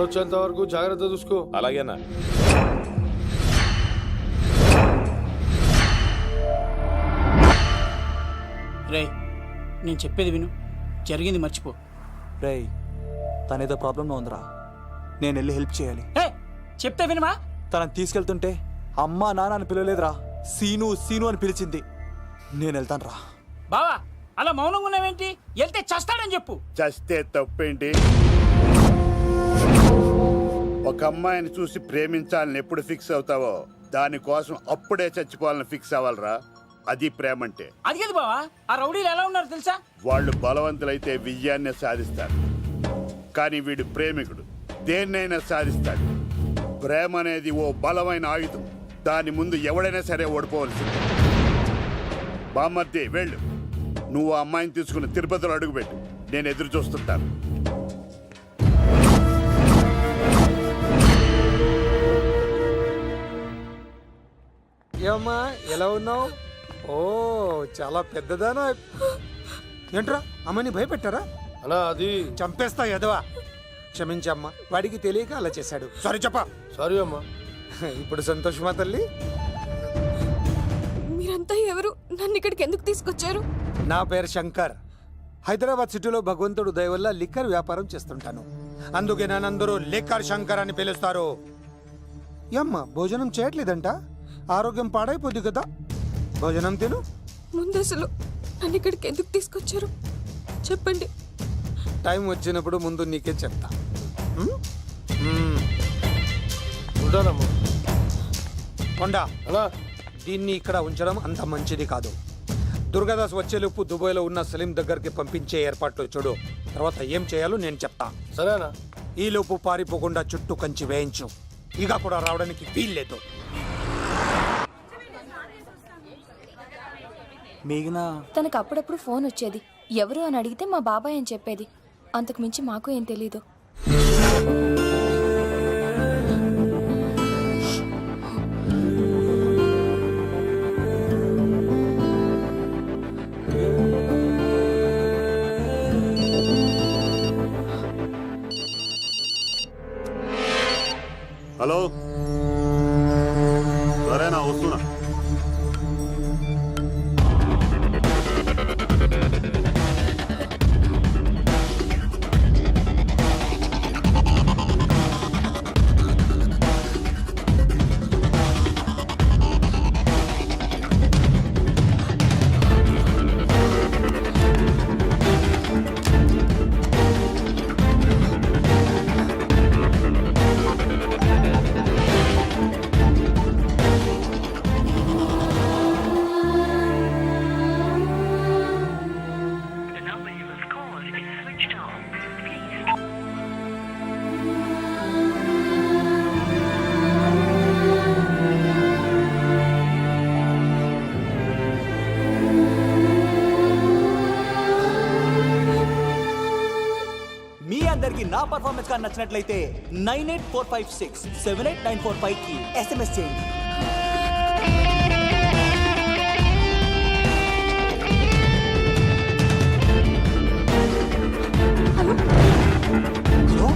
Speaker 3: వచ్చేంత వరకు జాగ్రత్త చూసుకో.
Speaker 9: అలాగేనా?
Speaker 6: రే, నేను చెప్పేది విను, జరిగింది మర్చిపో.
Speaker 5: రేయ్, తనేదో ప్రాబ్లంలో ఉందిరా. నేను వెళ్ళి హెల్ప్ చేయాలి.
Speaker 6: చెప్తే వినమా?
Speaker 5: తనని తీసుకెళ్తుంటే అమ్మా నాన్న అని పిలవలేదురా, సీను సీను అని పిలిచింది. నేను వెళ్తాను రా.
Speaker 6: బావా, అలా మౌనంగా ఉన్నావేంటి? వెళ్తే చస్తాడని చెప్పు.
Speaker 7: చస్తే తప్పేంటి? ఒక అమ్మాయిని చూసి ప్రేమించాలని ఎప్పుడు ఫిక్స్ అవుతావో దానికోసం అప్పుడే చచ్చిపోవాలని ఫిక్స్ అవ్వాలరా. అది ప్రేమంటే.
Speaker 6: అది కదా బావా, ఆ రౌడీలు ఎలా ఉన్నారు తెలుసా?
Speaker 7: వాళ్ళు బలవంతులైతే విజయాన్ని సాధిస్తారు, కానీ వీడు ప్రేమికుడు, దేన్నైనా సాధిస్తాడు. ప్రేమ అనేది ఓ బలమైన ఆయుధం, దాని ముందు ఎవడైనా సరే ఓడిపోవలసింది. బామ్మర్ది వెళ్ళు, నువ్వు ఆ అమ్మాయిని తీసుకుని తిరుపతిలో అడుగుపెట్టు, నేను ఎదురు చూస్తుంటాను.
Speaker 2: ఏమ్మా, ఎలా ఉన్నావు? ఓ, చాలా పెద్దదానా. ఏంట్రా, అమ్మని భయపెట్టారా?
Speaker 3: అన్నా అది
Speaker 2: చంపేస్తా ఎదవా. క్షమించమ్మా, వాడికి తెలియక అలా చేశాడు. సారీ చెప్పా.
Speaker 3: సారీ అమ్మా.
Speaker 2: ఇప్పుడు సంతోషమా తల్లి?
Speaker 10: మీరంతా ఎవరు? నన్ను ఇక్కడికి ఎందుకు తీసుకొచ్చారు?
Speaker 2: నా పేరు శంకర్. హైదరాబాద్ సిటీలో భగవంతుడు దయ వల్ల లిక్కర్ వ్యాపారం చేస్తుంటాను. అందుకే నన్నందరూ లిక్కర్ శంకర్ అని పిలుస్తారు. యమ్మ భోజనం చేయట్లేదంట, ఆరోగ్యం పాడైపోద్ది కదా. భోజనం తిను.
Speaker 10: ముందు అసలు నన్ను ఇక్కడికి ఎందుకు తీసుకొచ్చారు చెప్పండి.
Speaker 2: టైం వచ్చినప్పుడు ముందు నీకే చెప్తా.
Speaker 3: ఉంటానమ్మా.
Speaker 2: కొండా,
Speaker 3: అలా
Speaker 2: దీన్ని ఇక్కడ ఉంచడం అంత మంచిది కాదు. దుర్గాదాస్ వచ్చేలోపు దుబాయ్లో ఉన్న సలీం దగ్గరికి పంపించే ఏర్పాట్లు చూడు. తర్వాత ఏం చేయాలో నేను చెప్తా.
Speaker 3: సరేనా?
Speaker 2: ఈలోపు పారిపోకుండా చుట్టూ కంచి వేయించు. ఇక కూడా రావడానికి వీల్లేదు.
Speaker 5: మిగిలిన
Speaker 10: తనకు అప్పుడప్పుడు ఫోన్ వచ్చేది. ఎవరు అని అడిగితే మా బాబాయ్ అని చెప్పేది. అంతకు మించి మాకు ఏం తెలీదు.
Speaker 7: హలో, సరేనా? వస్తున్నా.
Speaker 5: మీ అందరికి నా పర్ఫార్మెన్స్ గా నచ్చినట్లయితే 9845678945 కి SMS చేయండి. హలో?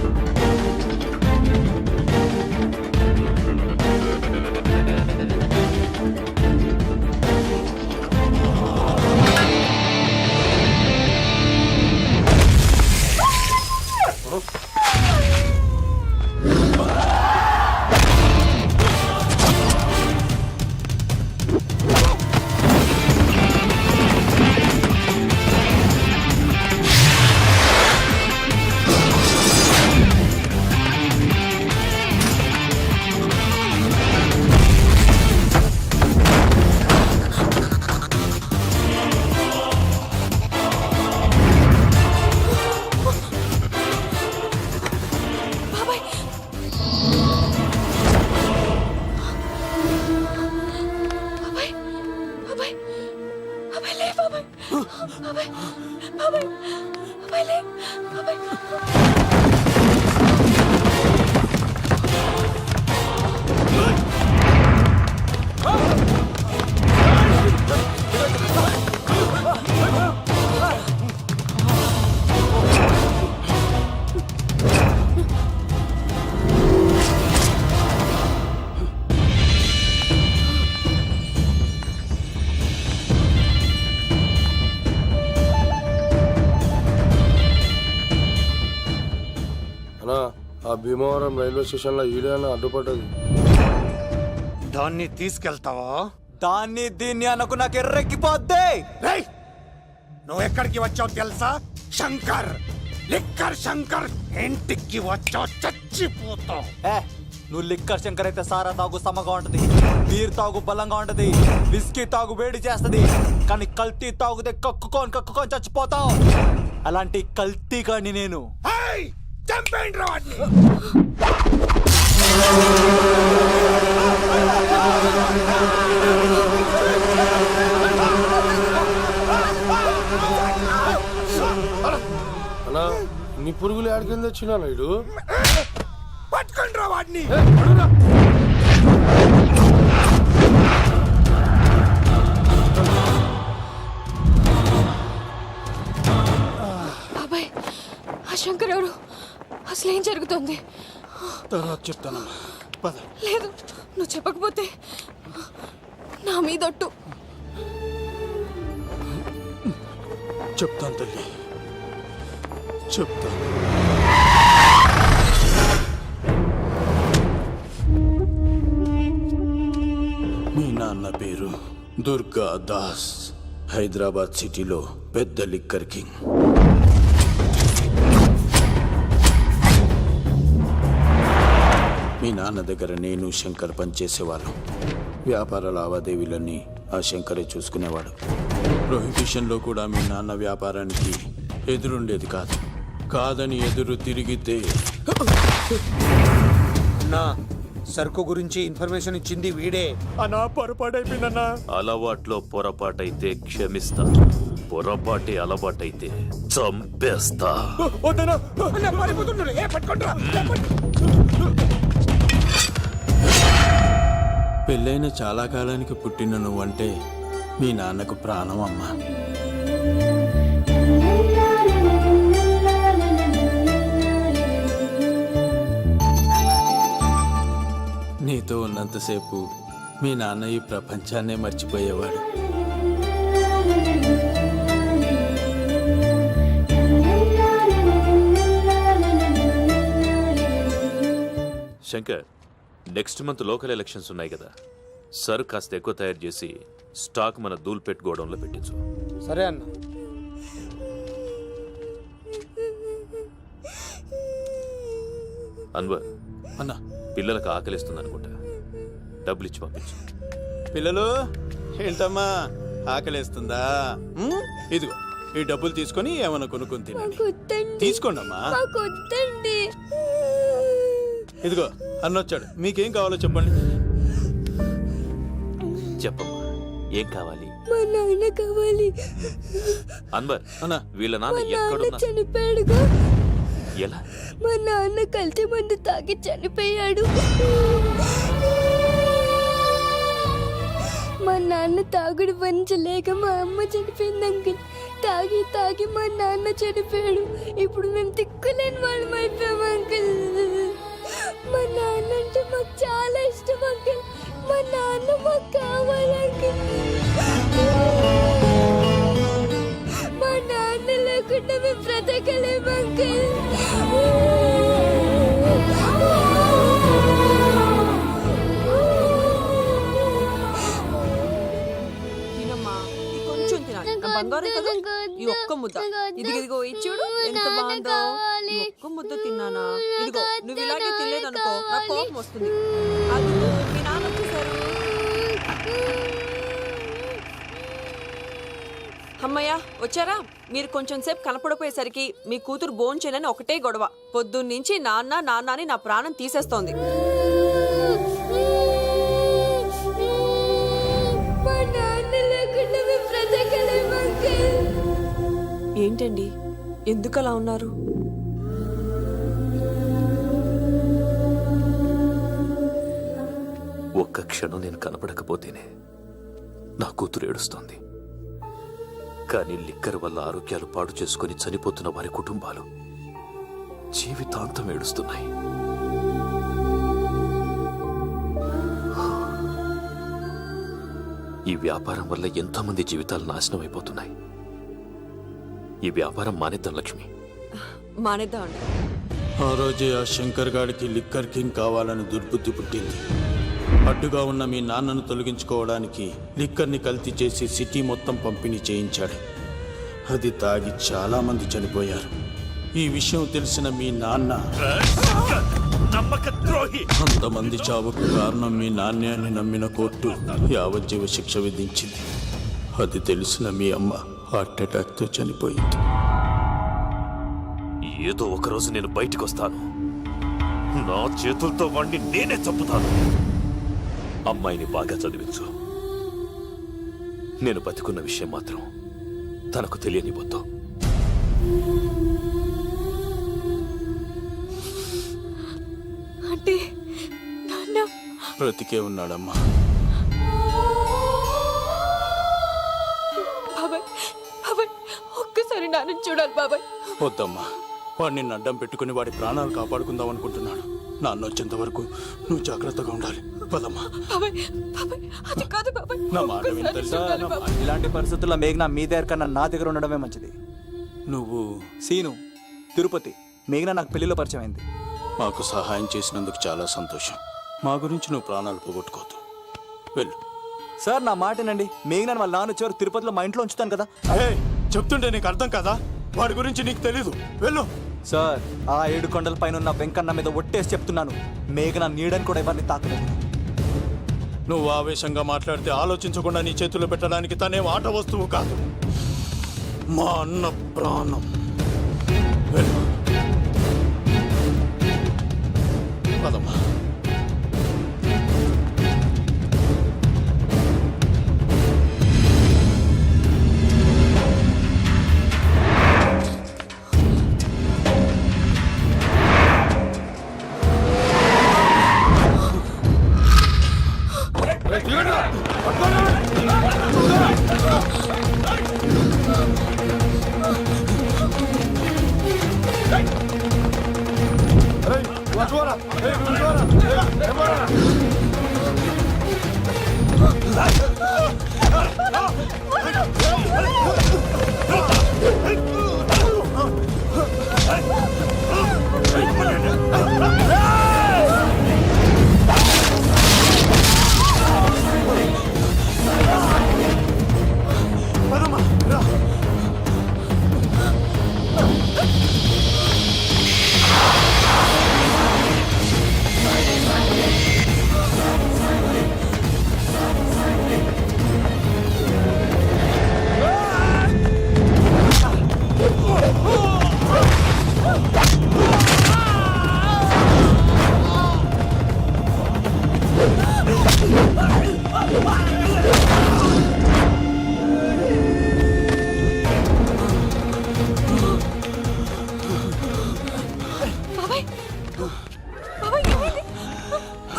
Speaker 3: అన్నా, ఆ భీమవరం రైల్వే స్టేషన్లో ఈడేనా అడ్డుపడ్డది.
Speaker 2: దాన్ని తీసుకెళ్తావా?
Speaker 5: దాన్ని దీన్ని అనకు నాకు ఎర్రెక్కిపోద్ది.
Speaker 2: రేయ్, నువ్వు ఎక్కడికి వచ్చావు తెలుసా? శంకర్, లిక్కర్ శంకర్. ఇంటికి వచ్చావు చచ్చిపోతావు.
Speaker 5: నువ్వు లిక్కర్ శంకర్ అయితే సారా తాగు సమ్మగా ఉంటది, బీర్ తాగు బలంగా ఉంటది, విస్కీ తాగు వేడి చేస్తది. కానీ కల్తీ తాగుతే కక్కుకొని చచ్చిపోతావు. అలాంటి కల్తీ కాని నేను.
Speaker 2: చంపేయండి రా వాడిని.
Speaker 3: అన్నా, నీ పురుగులు ఆడికింద వచ్చినా ఇడు.
Speaker 2: పట్టుకోండి రా వాడిని.
Speaker 10: బాబాయ్, ఆ శంకర్ ఎవరు? ఆ అసలు ఏం జరుగుతుంది?
Speaker 5: తర్వాత చెప్తానమ్మా పద.
Speaker 10: లేదు, నువ్వు చెప్పకపోతే నా మీదొట్టు.
Speaker 5: చెప్తాను తల్లి, చెప్తాను. మీ నాన్న పేరు దుర్గా దాస్. హైదరాబాద్ సిటీలో పెద్ద లిక్కర్ కింగ్. మీ నాన్న దగ్గర నేను శంకర్ పనిచేసేవాళ్ళం. వ్యాపార లావాదేవీలన్నీ ఆ శంకరే చూసుకునేవాడు. ప్రొహిబిషన్లో కూడా మీ నాన్న వ్యాపారానికి ఎదురుండేది కాదు. కాదని ఎదురు తిరిగితే
Speaker 2: నా సరుకు గురించి ఇన్ఫర్మేషన్ ఇచ్చింది వీడే.
Speaker 11: అన్నా పొరపాటైపోయిందన్నా.
Speaker 13: అలవాట్లో పొరపాటైతే క్షమిస్తా, పొరపాటే అలవాటైతే చంపేస్తా.
Speaker 11: వద్దన్నా.
Speaker 5: పెళ్ళైన చాలా కాలానికి పుట్టిన నువ్వంటే మీ నాన్నకు ప్రాణం అమ్మా. నీతో ఉన్నంతసేపు మీ నాన్న ఈ ప్రపంచాన్నే మర్చిపోయేవాడు.
Speaker 13: Shankar, next month local elections ఉన్నాయి కదా, సరుకు కాస్త ఎక్కువ తయారు చేసి స్టాక్ మన దూల్పేట్ గోడౌన్లో పెట్టించు.
Speaker 2: సరే అన్న.
Speaker 13: అన్వర్
Speaker 5: అన్నా,
Speaker 13: పిల్లలకు ఆకలిస్తుంది అనుకుంటా, డబ్బులు ఇచ్చి పంపించు.
Speaker 5: పిల్లలు ఏంటమ్మా ఆకలేస్తుందా? ఇదిగో ఈ డబ్బులు తీసుకొని ఏమైనా కొనుక్కొని తినండి. తీసుకోండి అమ్మా. ఇదిగో అన్నొచ్చాడు, మీకేం కావాలో చెప్పండి.
Speaker 13: చెప్పమ్మా, ఏం కావాలి?
Speaker 8: మా నాన్న కావాలి.
Speaker 13: అన్వర్
Speaker 5: అన్నా,
Speaker 13: వీళ్ళ నాన్న ఎక్కడున్నా?
Speaker 8: చనిపోయాడుగా.
Speaker 13: ఎలా?
Speaker 8: మా నాన్న కల్తీ మందు తాగి చనిపోయాడు. మా నాన్న తాగుడు భరించలేక మా అమ్మ చనిపోయింది అంకుల్. తాగి తాగి మా నాన్న చనిపోయాడు. ఇప్పుడు మేము తిక్కులేని వాళ్ళం అయిపోయాం అంకుల్. మా నాన్న అంటే మాకు చాలా ఇష్టం అంకుల్. మా నాన్న మాకు కావాలి అంకుల్. మా నాన్న లేకుండా మేము బ్రతకలేము అంకుల్.
Speaker 10: తినమ్మా, ఈ కొంచెం తినాలి. నా బంగారం కదా, ఈ ఒక్క ముద్ద. ఇదిగో ఇచ్చుడు ఎంత బాగుందో. ఈ ఒక్క ముద్ద తిన్నానా? ఇదిగో నువ్వు ఇలాగే తినలేదనుకో నా కోపం వస్తుంది. అది మీ నాన్న వచ్చేసారు. అమ్మయ్య వచ్చారా? మీరు కొంచెం సేపు కనపడిపోయేసరికి మీ కూతురు భోంచేనని ఒకటే గొడవ. పొద్దున్నుంచి నాన్న నాన్న అని నా ప్రాణం తీసేస్తోంది. ఏంటండి, ఎందుకు అలా ఉన్నారు?
Speaker 13: ఒక్క క్షణం నేను కనపడకపోతేనే నా కూతురు ఏడుస్తోంది. కానీ లిక్కర్ వల్ల ఆరోగ్యాలు పాడు చేసుకుని చనిపోతున్న వారి కుటుంబాలు జీవితాంతం ఏడుస్తున్నాయి. ఈ వ్యాపారం వల్ల ఎంతోమంది జీవితాలు నాశనం అయిపోతున్నాయి. ఈ వ్యాపారం మానేద్దాం లక్ష్మి.
Speaker 10: మానేద్దామండి.
Speaker 5: ఆ రోజే ఆ శంకర్ గాడికి లిక్కర్ కింగ్ కావాలని దుర్బుద్ధి పుట్టింది. అడ్డుగా ఉన్న మీ నాన్నను తొలగించుకోవడానికి లిక్కర్ని కల్తీ చేసి సిటీ మొత్తం పంపిణీ చేయించాడు. అది తాగి చాలా మంది చనిపోయారు. ఈ విషయం తెలిసిన మీ నాన్న అంతమంది చావుకు కారణం మీ నాన్నే అని నమ్మిన కోర్టు యావజ్జీవ శిక్ష విధించింది. అది తెలిసిన మీ అమ్మ హార్ట్ అటాక్తో చనిపోయింది.
Speaker 13: ఏదో ఒకరోజు నేను బయటికి వస్తాను, నా చేతులతో వాణ్ణి నేనే చంపుతాను. అమ్మాయిని బాగా చదివించు. నేను బతికున్న విషయం మాత్రం తనకు తెలియనివ్వద్దు.
Speaker 10: అంటే నాన్న
Speaker 5: బ్రతికే ఉన్నాడమ్మా.
Speaker 10: బాబాయ్, బాబాయ్ ఒక్కసారి నాన్న చూడాలి బాబాయ్.
Speaker 5: వద్దమ్మా,
Speaker 14: వాడు నిన్ను అడ్డం పెట్టుకుని వాడి ప్రాణాలు కాపాడుకుందాం అనుకుంటున్నాడు. నాన్న వచ్చేంత వరకు నువ్వు జాగ్రత్తగా ఉండాలి. పదమ్మా.
Speaker 10: బాబాయ్ బాబాయ్ అది కాదు బాబాయ్.
Speaker 14: నా మాట విను తెలుసా?
Speaker 5: ఇలాంటి పరిస్థితుల్లో మేఘన మీ దగ్గర కన్నా నా దగ్గర ఉండడమే మంచిది.
Speaker 14: నువ్వు
Speaker 5: సీను తిరుపతి మేఘన నాకు పెళ్లిలో పరిచయం అయింది.
Speaker 14: మాకు సహాయం చేసినందుకు చాలా సంతోషం. మా గురించి నువ్వు ప్రాణాలు పోగొట్టుకోవద్దు. వెళ్ళు.
Speaker 5: సార్ నా మాటనండి. మేఘన వాళ్ళ నాన్న వచ్చేవారు తిరుపతిలో మా ఇంట్లో ఉంచుతాను కదా.
Speaker 14: చెప్తుంటే నీకు అర్థం కదా? వాడి గురించి నీకు తెలీదు. వెళ్ళు.
Speaker 5: సార్ ఆ 7 కొండల పైన ఉన్న వెంకన్న మీద ఒట్టేసి చెప్తున్నాను, మేఘన నీడని కూడా ఎవరిని తాకలేదు.
Speaker 14: నువ్వు ఆవేశంగా మాట్లాడితే ఆలోచించకుండా నీ చేతుల్లో పెట్టడానికి తనే ఆట వస్తువు కాదు, మా అన్న ప్రాణం. వెళ్ళు. పదమ్మా.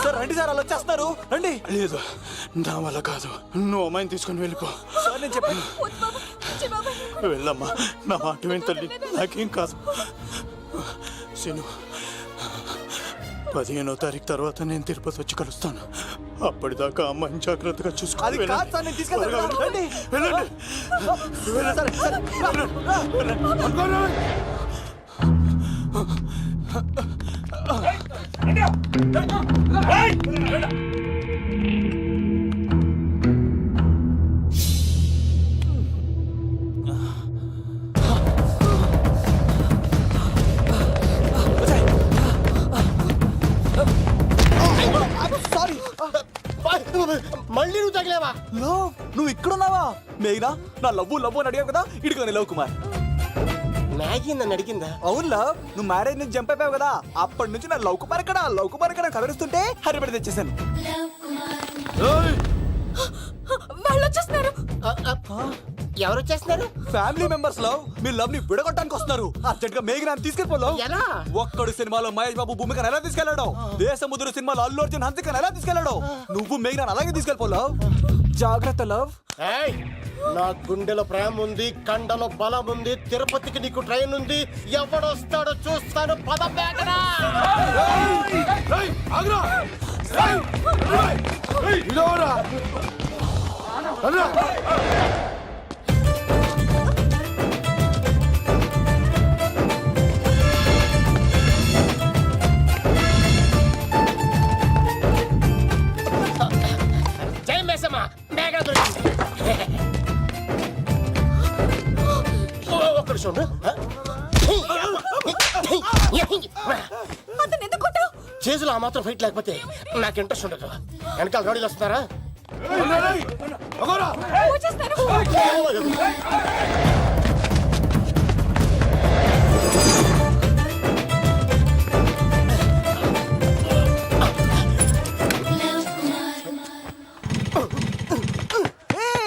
Speaker 5: సార్ రండి సార్, అలా వచ్చేస్తున్నారు. రండి.
Speaker 14: లేదు, నా వల్ల కాదు. నువ్వు అమ్మాయిని తీసుకొని వెళ్ళిపో.
Speaker 5: సార్ నేను చెప్పాను.
Speaker 14: వెళ్ళమ్మా, నా మాట విని తల్లి. నాకేం కాదు. శను, 15వ తారీఖు తర్వాత నేను తిరుపతి వచ్చి కలుస్తాను. అప్పటిదాకా అమ్మాయిని జాగ్రత్తగా
Speaker 5: అది
Speaker 14: చూసుకోవాలి.
Speaker 5: కాదు సార్, నేను తీసుకెళ్తాను. రండి.
Speaker 14: వెళ్ళండి.
Speaker 5: సారీ.
Speaker 11: మళ్ళీ నువ్వు తగిలేవా?
Speaker 5: లవ్, నువ్వు ఇక్కడున్నావా? మేఘనా, నా లవ్వు అని అడిగావు కదా, ఇడిగా లవ్ కుమార్.
Speaker 11: మ్యాగీ నన్ను అడిగిందా?
Speaker 5: అవును లవ్, నువ్వు మ్యారేజ్ నుంచి జంప్ అయిపోయావు కదా, అప్పటి నుంచి నా లవ్ కుమార్ ఇక్కడ కవరిస్తుంటే హరిపడి తెచ్చేసాను.
Speaker 10: వాళ్ళు వచ్చేస్తున్నారు.
Speaker 11: ఎవరు వచ్చేస్తున్నారు?
Speaker 5: ఫ్యామిలీ మెంబర్స్ లవ్, మీ లవ్ ని విడగొట్టడానికి వస్తున్నారు. అర్జెంట్ గా మేఘనా తీసుకెళ్ళిపోలేవు.
Speaker 11: ఎలా?
Speaker 5: ఒక్కడు సినిమాలో మహేష్ బాబు భూమికను ఎలా తీసుకెళ్లాడు, దేశముద్రు సినిమాలో అల్లు అర్జున్ హన్సికను ఎలా తీసుకెళ్లాడు, నువ్వు మేఘనా అలాగే తీసుకెళ్ళిపోలేవు. జాగ్రత్త లవ్.
Speaker 11: ఏయ్, నా గుండెలో ప్రేమ ఉంది, కండలో బలం ఉంది, తిరుపతికి నీకు ట్రైన్ ఉంది. ఎవడొస్తాడో చూస్తాను. పద మేఘనా. జై మేసమ్మ, మేఘనా దొరికింది. ఒక్కడు చూడు. చేతులు ఆ మాత్రం ఫైట్ లేకపోతే నాకు ఇంట్రెస్ట్ ఉండదు. వెనకాల రోడీలు వస్తున్నారా?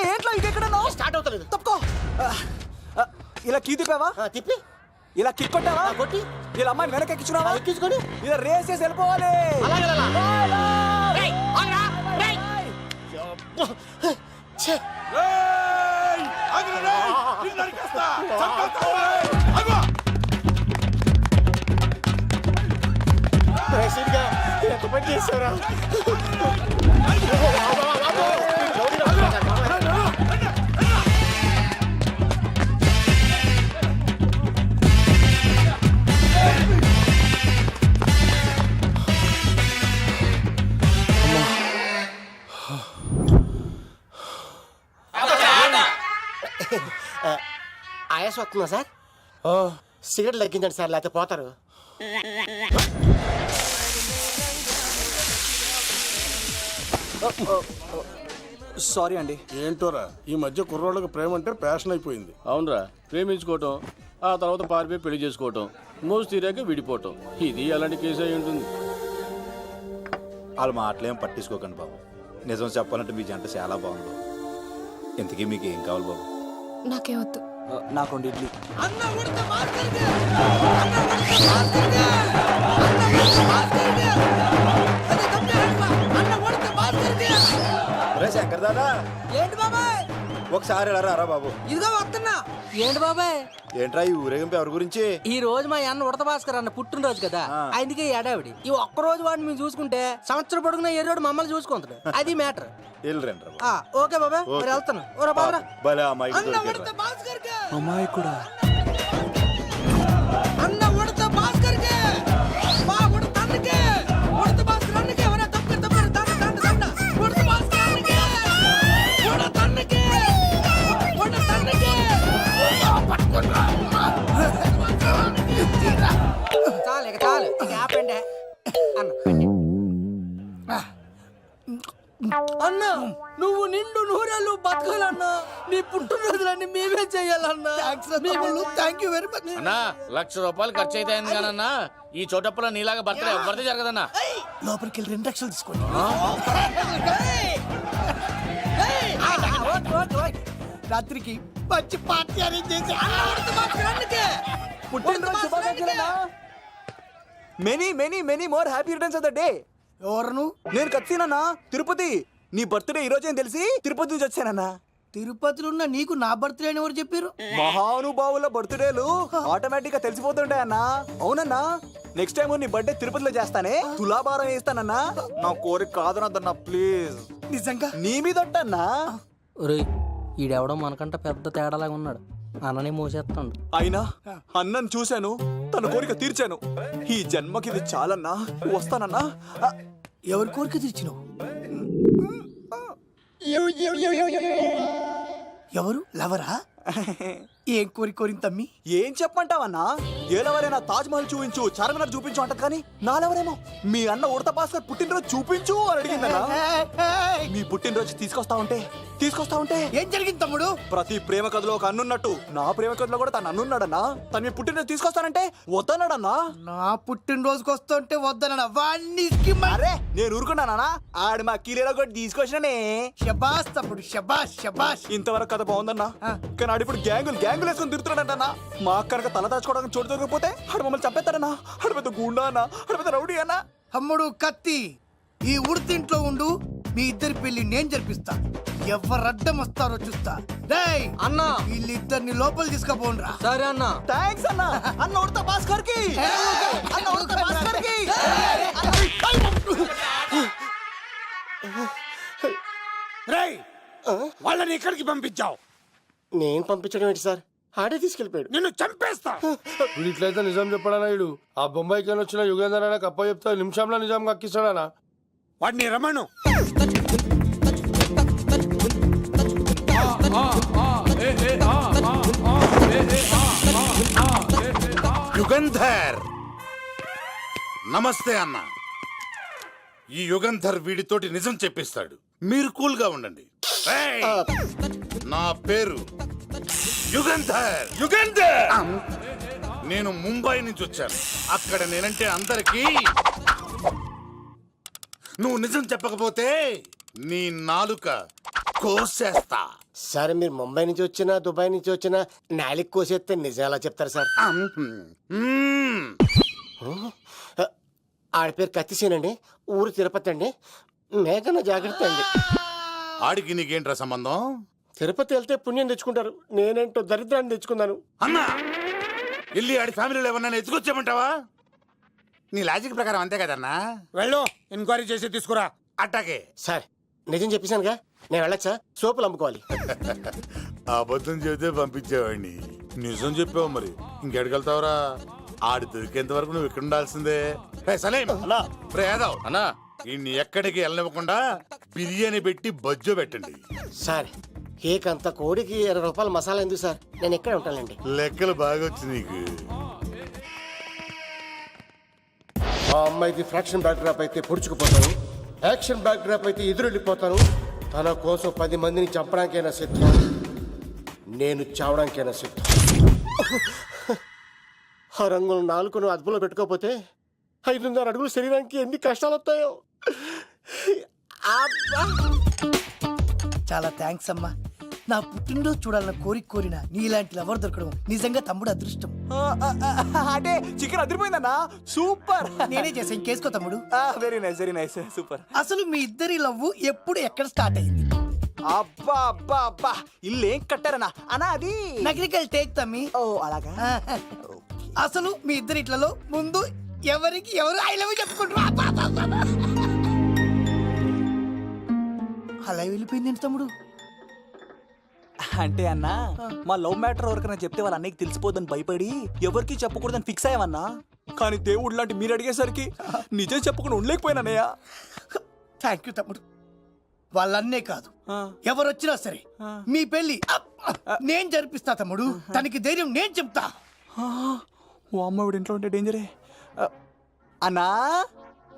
Speaker 5: ఏంట్లో ఇంకెక్కడ
Speaker 11: స్టార్ట్ అవుతలేదు.
Speaker 5: తప్పుకో. ఇలా కీ తిప్పావా?
Speaker 11: తిప్పి
Speaker 5: ఇలా కిక్ కొట్టావా?
Speaker 11: కొట్టి
Speaker 5: ఇలా అమ్మాయిని వెనక ఎక్కించున్నావా?
Speaker 11: ఎక్కించుకొని
Speaker 5: ఇలా రేస్ చేసి వెళ్ళిపోవాలి.
Speaker 11: కొట్టరా ఆయాసం వస్తుందా సార్? సిగరెట్ లెక్కించండి సార్, లేకపోతే పోతారు.
Speaker 5: సారీ అండి.
Speaker 3: ఏంటోరా ఈ మధ్య కుర్రోళ్ళకి ప్రేమ అంటే ప్యాషన్ అయిపోయింది.
Speaker 14: అవునరా, ప్రేమించుకోవటం ఆ తర్వాత పారిపోయి పెళ్లి చేసుకోవటం, మోజు తీరాక విడిపోవటం, ఇది అలాంటి కేసు అయి ఉంటుంది.
Speaker 15: వాళ్ళ మాటలేం పట్టించుకోకండి బాబు. నిజం చెప్పాలంటే మీ జంట చాలా బాగుంది. ఇంతకీ మీకు ఏం కావాలి బాబు?
Speaker 8: నాకేమొద్దు.
Speaker 5: నాకు రెండు ఇడ్లీ.
Speaker 15: శంకర్ దాదా,
Speaker 10: ఏంటి బాబాయ్?
Speaker 15: ఒకసారి ఇలా రా బాబు.
Speaker 10: ఇదిగో వస్తున్నా. ఏంటి బాబాయ్?
Speaker 15: ఏంట్రా ఈ ఊరేగింపు ఎవరి గురించి?
Speaker 10: ఈ రోజు మా అన్న ఉడత భాస్కర్ అన్న పుట్టినరోజు కదా, అందుకే ఏడావిడి. ఈ ఒక్క రోజు వాడిని మేము చూసుకుంటే సంవత్సరం పొడుగున ఏరోడు మమ్మల్ని చూసుకుంటాడు. అది మ్యాటర్. ఓకే బాబాయ్, మరి వెళ్తాను. ఓరా బాబరా.
Speaker 5: అమ్మాయి కూడా
Speaker 10: అన్న ఉడత భాస్కర్ కే మా ఉడత అన్నకే ఉడత భాస్కర్ అన్నకే ఎవరా తప్పక తప్పక తండ తండ తండ ఉడత భాస్కర్ అన్నకే ఉడత అన్నకే ఉడత అన్నకే చాలు ఇక చాలు ఇక ఆపండి అన్న. నువ్వు నిండు నూరేళ్ళు బతకాలన్నా, నీ పుట్టినరోజులన్నీ మేమే చెయ్యాలన్నా. థ్యాంక్ యూ వెరీ మచ్
Speaker 9: అన్నా. ₹1,00,000 ఖర్చు అయితే కదన్నా, ఈ చోటప్పులో నీలాగా బర్త్డే ఎవరిది జరగదన్నా.
Speaker 11: లోపలికి వెళ్ళి 2 లక్షలు తీసుకోండి. రాత్రికి మంచి పార్టీ అరేంజ్ చేసి
Speaker 5: పుట్టినరోజు శుభాకాంక్షలన్నా. Many many many more happy returns of the day.
Speaker 11: ఎవరు?
Speaker 5: నేను కత్తినన్నా, తిరుపతి. నీ బర్త్డే ఈ రోజే తెలిసి తిరుపతి నుంచి వచ్చానన్నా.
Speaker 11: తిరుపతిలో ఉన్న నీకు నా బర్త్డే అని ఎవరు చెప్పారు?
Speaker 5: మహానుభావుల బర్త్డేలు ఆటోమేటిక్ గా తెలిసిపోతుంటాయన్నా. అవునన్నా, నెక్స్ట్ టైం నీ బర్త్డే తిరుపతిలో చేస్తానే, తులాభారం వేస్తానన్నా. నా కోరిక కాదనద్దన్నా ప్లీజ్.
Speaker 11: నిజంగా
Speaker 5: నీ మీదట్టన్నా.
Speaker 10: ఈడెవడో మనకంట పెద్ద తేడాలాగా ఉన్నాడు. అన్నని మోసేస్తాడు.
Speaker 5: అయినా అన్నను చూశాను, తన కోరిక తీర్చాను. ఈ జన్మకి ఇది చాలన్నా, వస్తానన్నా.
Speaker 11: ఎవరి కోరిక తీర్చినావు? ఎవరు? లవరా? ఏం కోరిన తమ్మి?
Speaker 5: ఏం చెప్పంటావన్నా? ఏలవరైనా తాజ్ మహల్ చూపించు, చార్మినార్ చూపించు అంటది కానీ నాలెవరేమో మీ అన్న ఉడత భాస్కర్ పుట్టినరోజు చూపించు అని అడిగిందన్నా. మీ పుట్టినరోజు తీసుకొస్తా ఉంటే
Speaker 11: ఏం జరిగింది తమ్ముడు?
Speaker 5: ప్రతి ప్రేమ కథలో ఒక అన్నున్నట్టు నా ప్రేమ కథలో కూడా తను అన్నున్నాడన్నా. తను మీ పుట్టినరోజు తీసుకొస్తానంటే వద్దన్నాడన్నా.
Speaker 11: నా పుట్టినరోజుకి వస్తుంటే వద్దన్నా వాడిని.
Speaker 5: అరే నేను ఊరుకున్నానా? ఆడు మా కీలేలో కూడా తీసుకొచ్చిననే.
Speaker 11: శబాష్ తమ్ముడు, శబాష్ శబాష్.
Speaker 5: ఇంతవరకు కథ బాగుందన్నా, కానీ ఆడిప్పుడు గ్యాంగులు వేసుకొని తిరుగుతున్నాడన్నా. మా అక్కడికి తల దాచుకోవడానికి చోటు దొరికిపోతే ఆడు మమ్మల్ని చంపేస్తాడన్నా. ఆడు పెద్ద గుండా అన్నా, ఆడు పెద్ద రౌడీ అన్నా.
Speaker 11: తమ్ముడు కత్తి, ఈ ఉడితింట్లో ఉండు, మీ ఇద్దరి పెళ్లి నేను జరిపిస్తా. ఎవరడ్డం వస్తారో చూస్తా. డేయ్
Speaker 10: అన్నా,
Speaker 11: వీళ్ళిద్దరిని లోపల తీసుకుపోండ్రా.
Speaker 10: సరే అన్నా.
Speaker 5: థాంక్స్ అన్నా. అన్న ఉడత భాస్కర్ కి, అన్న ఉడత భాస్కర్ కి.
Speaker 2: రేయ్, వాళ్ళని ఎక్కడికి పంపించావు?
Speaker 11: నేను పంపించడం ఏంటి సార్? ఆడే తీసుకెళ్ళిపోయాడు.
Speaker 2: నిన్ను చంపేస్తా.
Speaker 3: వీడు ఇట్లయితే నిజం చెప్పడానా? వీడు ఆ బొంబాయికి వచ్చిన యుగేందర్ అన్న కప్ప చెప్తా నిమిషంలో నిజం కక్కిస్తాడానా?
Speaker 2: వాడిని రమణు.
Speaker 7: యుగంధర్, నమస్తే అన్న. ఈ యుగంధర్ వీడితోటి నిజం చెప్పిస్తాడు, మీరు కూల్ గా ఉండండి. ఏయ్, నా పేరు యుగంధర్. నేను ముంబై నుంచి వచ్చాను. అక్కడ నేనంటే అందరికీ. నువ్వు నిజం చెప్పకపోతే నీ నాలుక కోసేస్తా.
Speaker 11: సరే, మీరు ముంబై నుంచి వచ్చినా దుబాయ్ నుంచి వచ్చినా నాలిక్ కోసేస్తే నిజం ఎలా చెప్తారు సార్? ఆడి పేరు కత్తిసేనండి, ఊరు తిరుపతి అండి. మేఘన జాగ్రత్త అండి.
Speaker 7: ఆడికి నీకేంట్రా సంబంధం?
Speaker 11: తిరుపతి వెళ్తే పుణ్యం తెచ్చుకుంటారు, నేనేంటో దరిద్రాన్ని తెచ్చుకున్నాను.
Speaker 7: అన్నా, వెళ్ళి ఆడి ఫ్యామిలీలో ఎవరన్నా ఎత్తుకొచ్చామంటావా?
Speaker 9: నీ లాజిక్ ప్రకారం అంతే కదన్నా.
Speaker 2: వెళ్ళు ఎంక్వైరీ చేసి తీసుకురా.
Speaker 9: అట్టాకే.
Speaker 11: సార్ నిజం చెప్పేశానుగా, నేను వెళ్ళొచ్చా? సోపులు అమ్ముకోవాలి.
Speaker 7: అబద్ధం చెబితే పంపించేవాడిని, నిజం చెప్పావు మరి ఇంకెడగలుగుతావురా? ఆడి దొరికేంత వరకు నువ్వు ఇక్కడ ఉండాల్సిందే. సలీం యాదవ్
Speaker 13: అన్నా
Speaker 7: ఇన్ని ఎక్కడికి వెళ్ళనివ్వకుండా బిర్యానీ పెట్టి బజ్జో పెట్టండి.
Speaker 11: సార్ కేక్ కోడికి 20 రూపాయలు మసాలా ఎందుకు సార్? నేను ఇక్కడే ఉంటానండి.
Speaker 7: లెక్కలు బాగా వచ్చి నీకు.
Speaker 11: ఆ అమ్మాయిది ఫ్రాక్షన్ బ్యాక్ డ్రాప్ అయితే పొడుచుకుపోతాను, యాక్షన్ బ్యాక్ డ్రాప్ అయితే ఎదురెళ్ళిపోతాను. తన కోసం 10 మందిని చంపడానికైనా సిద్ధం, నేను చావడానికైనా సిద్ధం. ఆ రంగులు 4 అదుపులో పెట్టుకోకపోతే 5.5 అడుగులు శరీరానికి ఎన్ని కష్టాలు వస్తాయో.
Speaker 16: చాలా థ్యాంక్స్ అమ్మా. నా పుట్టినరోజు చూడాలన్న కోరిన నీలాంటి లవర్ దొరకడం నిజంగా తమ్ముడు అదృష్టం.
Speaker 5: అంటే చికెన్ అదిరిపోయిందన్నా, సూపర్.
Speaker 16: నేనే చేసా, ఇంకేసుకో తమ్ముడు.
Speaker 5: Very nice very nice, super.
Speaker 16: అసలు మీ ఇద్దరి లవ్ ఎప్పుడు ఎక్కడ స్టార్ట్ అయింది?
Speaker 5: అబ్బా అబ్బా అబ్బా, ఇల్లు ఏం కట్టారన్నా అన్నా? అది
Speaker 16: నగరికల్ టేక్ తమ్మి.
Speaker 5: ఓ అలాగా.
Speaker 16: అసలు మీ ఇద్దరి ఇట్లలో ముందు ఎవరికి ఎవరు ఐ లవ్ చెప్పుకుంటారు? అలా వెళ్ళిపోయింది తమ్ముడు.
Speaker 5: అంటే అన్నా మా లవ్ మ్యాటర్ ఎవరికైనా చెప్తే వాళ్ళ అన్నయ్యకి తెలిసిపోద్దని భయపడి ఎవరికి చెప్పకూడదని ఫిక్స్ అయ్యామన్నా. కానీ దేవుడు లాంటి మీరు అడిగేసరికి నిజం చెప్పకుండా ఉండలేకపోయినానయ్య.
Speaker 16: థ్యాంక్ యూ తమ్ముడు. వాళ్ళన్నే కాదు, ఎవరొచ్చినా సరే మీ పెళ్లి నేను జరిపిస్తా తమ్ముడు. తనకి ధైర్యం నేను చెప్తా.
Speaker 5: ఓ అమ్మాయి ఇంట్లో ఉంటే డేంజరే. అన్నా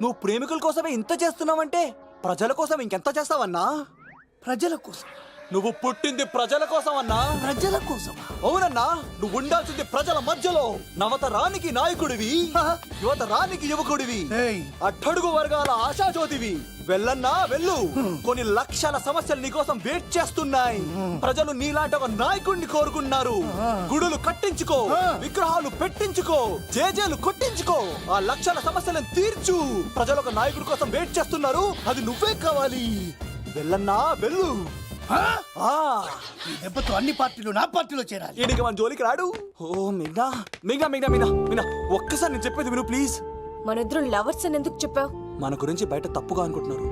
Speaker 5: నువ్వు ప్రేమికుల కోసమే ఇంత చేస్తున్నావంటే ప్రజల కోసం ఇంకెంత చేస్తావన్నా?
Speaker 16: ప్రజల కోసం?
Speaker 5: నువ్వు పుట్టింది ప్రజల కోసం అన్నా.
Speaker 16: ప్రజల కోసం?
Speaker 5: అవునన్నా, నువ్వు ఉండాల్సింది ప్రజల మధ్యలో. నవతరానికి నాయకుడివి, యువతరానికి యువకుడివి, అట్టడుగు వర్గాల ఆశాజ్యోతివి. వెళ్ళన్నా వెళ్ళు, కొన్ని లక్షల సమస్యలు నీకోసం వెయిట్ చేస్తున్నాయి. ప్రజలు నీలాంటి ఒక నాయకుడిని కోరుకున్నారు. గుడులు కట్టించుకో, విగ్రహాలు పెట్టించుకో, జేజేలు కొట్టించుకో, ఆ లక్షల సమస్యలను తీర్చు. ప్రజలు ఒక నాయకుడి కోసం వెయిట్ చేస్తున్నారు, అది నువ్వే కావాలి. వెళ్ళన్నా వెళ్ళు.
Speaker 16: ఈ దెబ్బతో అన్ని పార్టీలు నా పార్టీలో చేరాలి.
Speaker 5: ఈయనకి మన జోలికి రాడు. ఓ మిగ్నా మిగ్నా మిగ్నా మిగ్నా మిగ్నా, ఒక్కసారి నేను చెప్పేది విను ప్లీజ్.
Speaker 10: మన ఇద్దరు లవర్స్ అని ఎందుకు చెప్పావు?
Speaker 5: మన గురించి బయట తప్పుగా అనుకుంటున్నారు.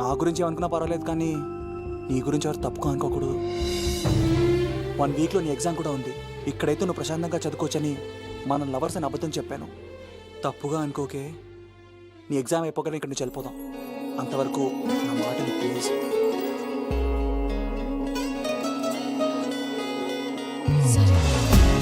Speaker 5: నా గురించి ఏమనుకున్నా పర్వాలేదు, కానీ నీ గురించి ఎవరు తప్పుగా అనుకోకూడదు. 1 వీక్లో నీ ఎగ్జామ్ కూడా ఉంది. ఇక్కడైతే నువ్వు ప్రశాంతంగా చదువుకోవచ్చని మన లవర్స్ అని అబద్ధం చెప్పాను. తప్పుగా అనుకోకే. నీ ఎగ్జామ్ అయిపోగానే ఇక్కడ నుంచి వెళ్ళిపోదాం. అంతవరకు నా మాటని ప్లీజ్.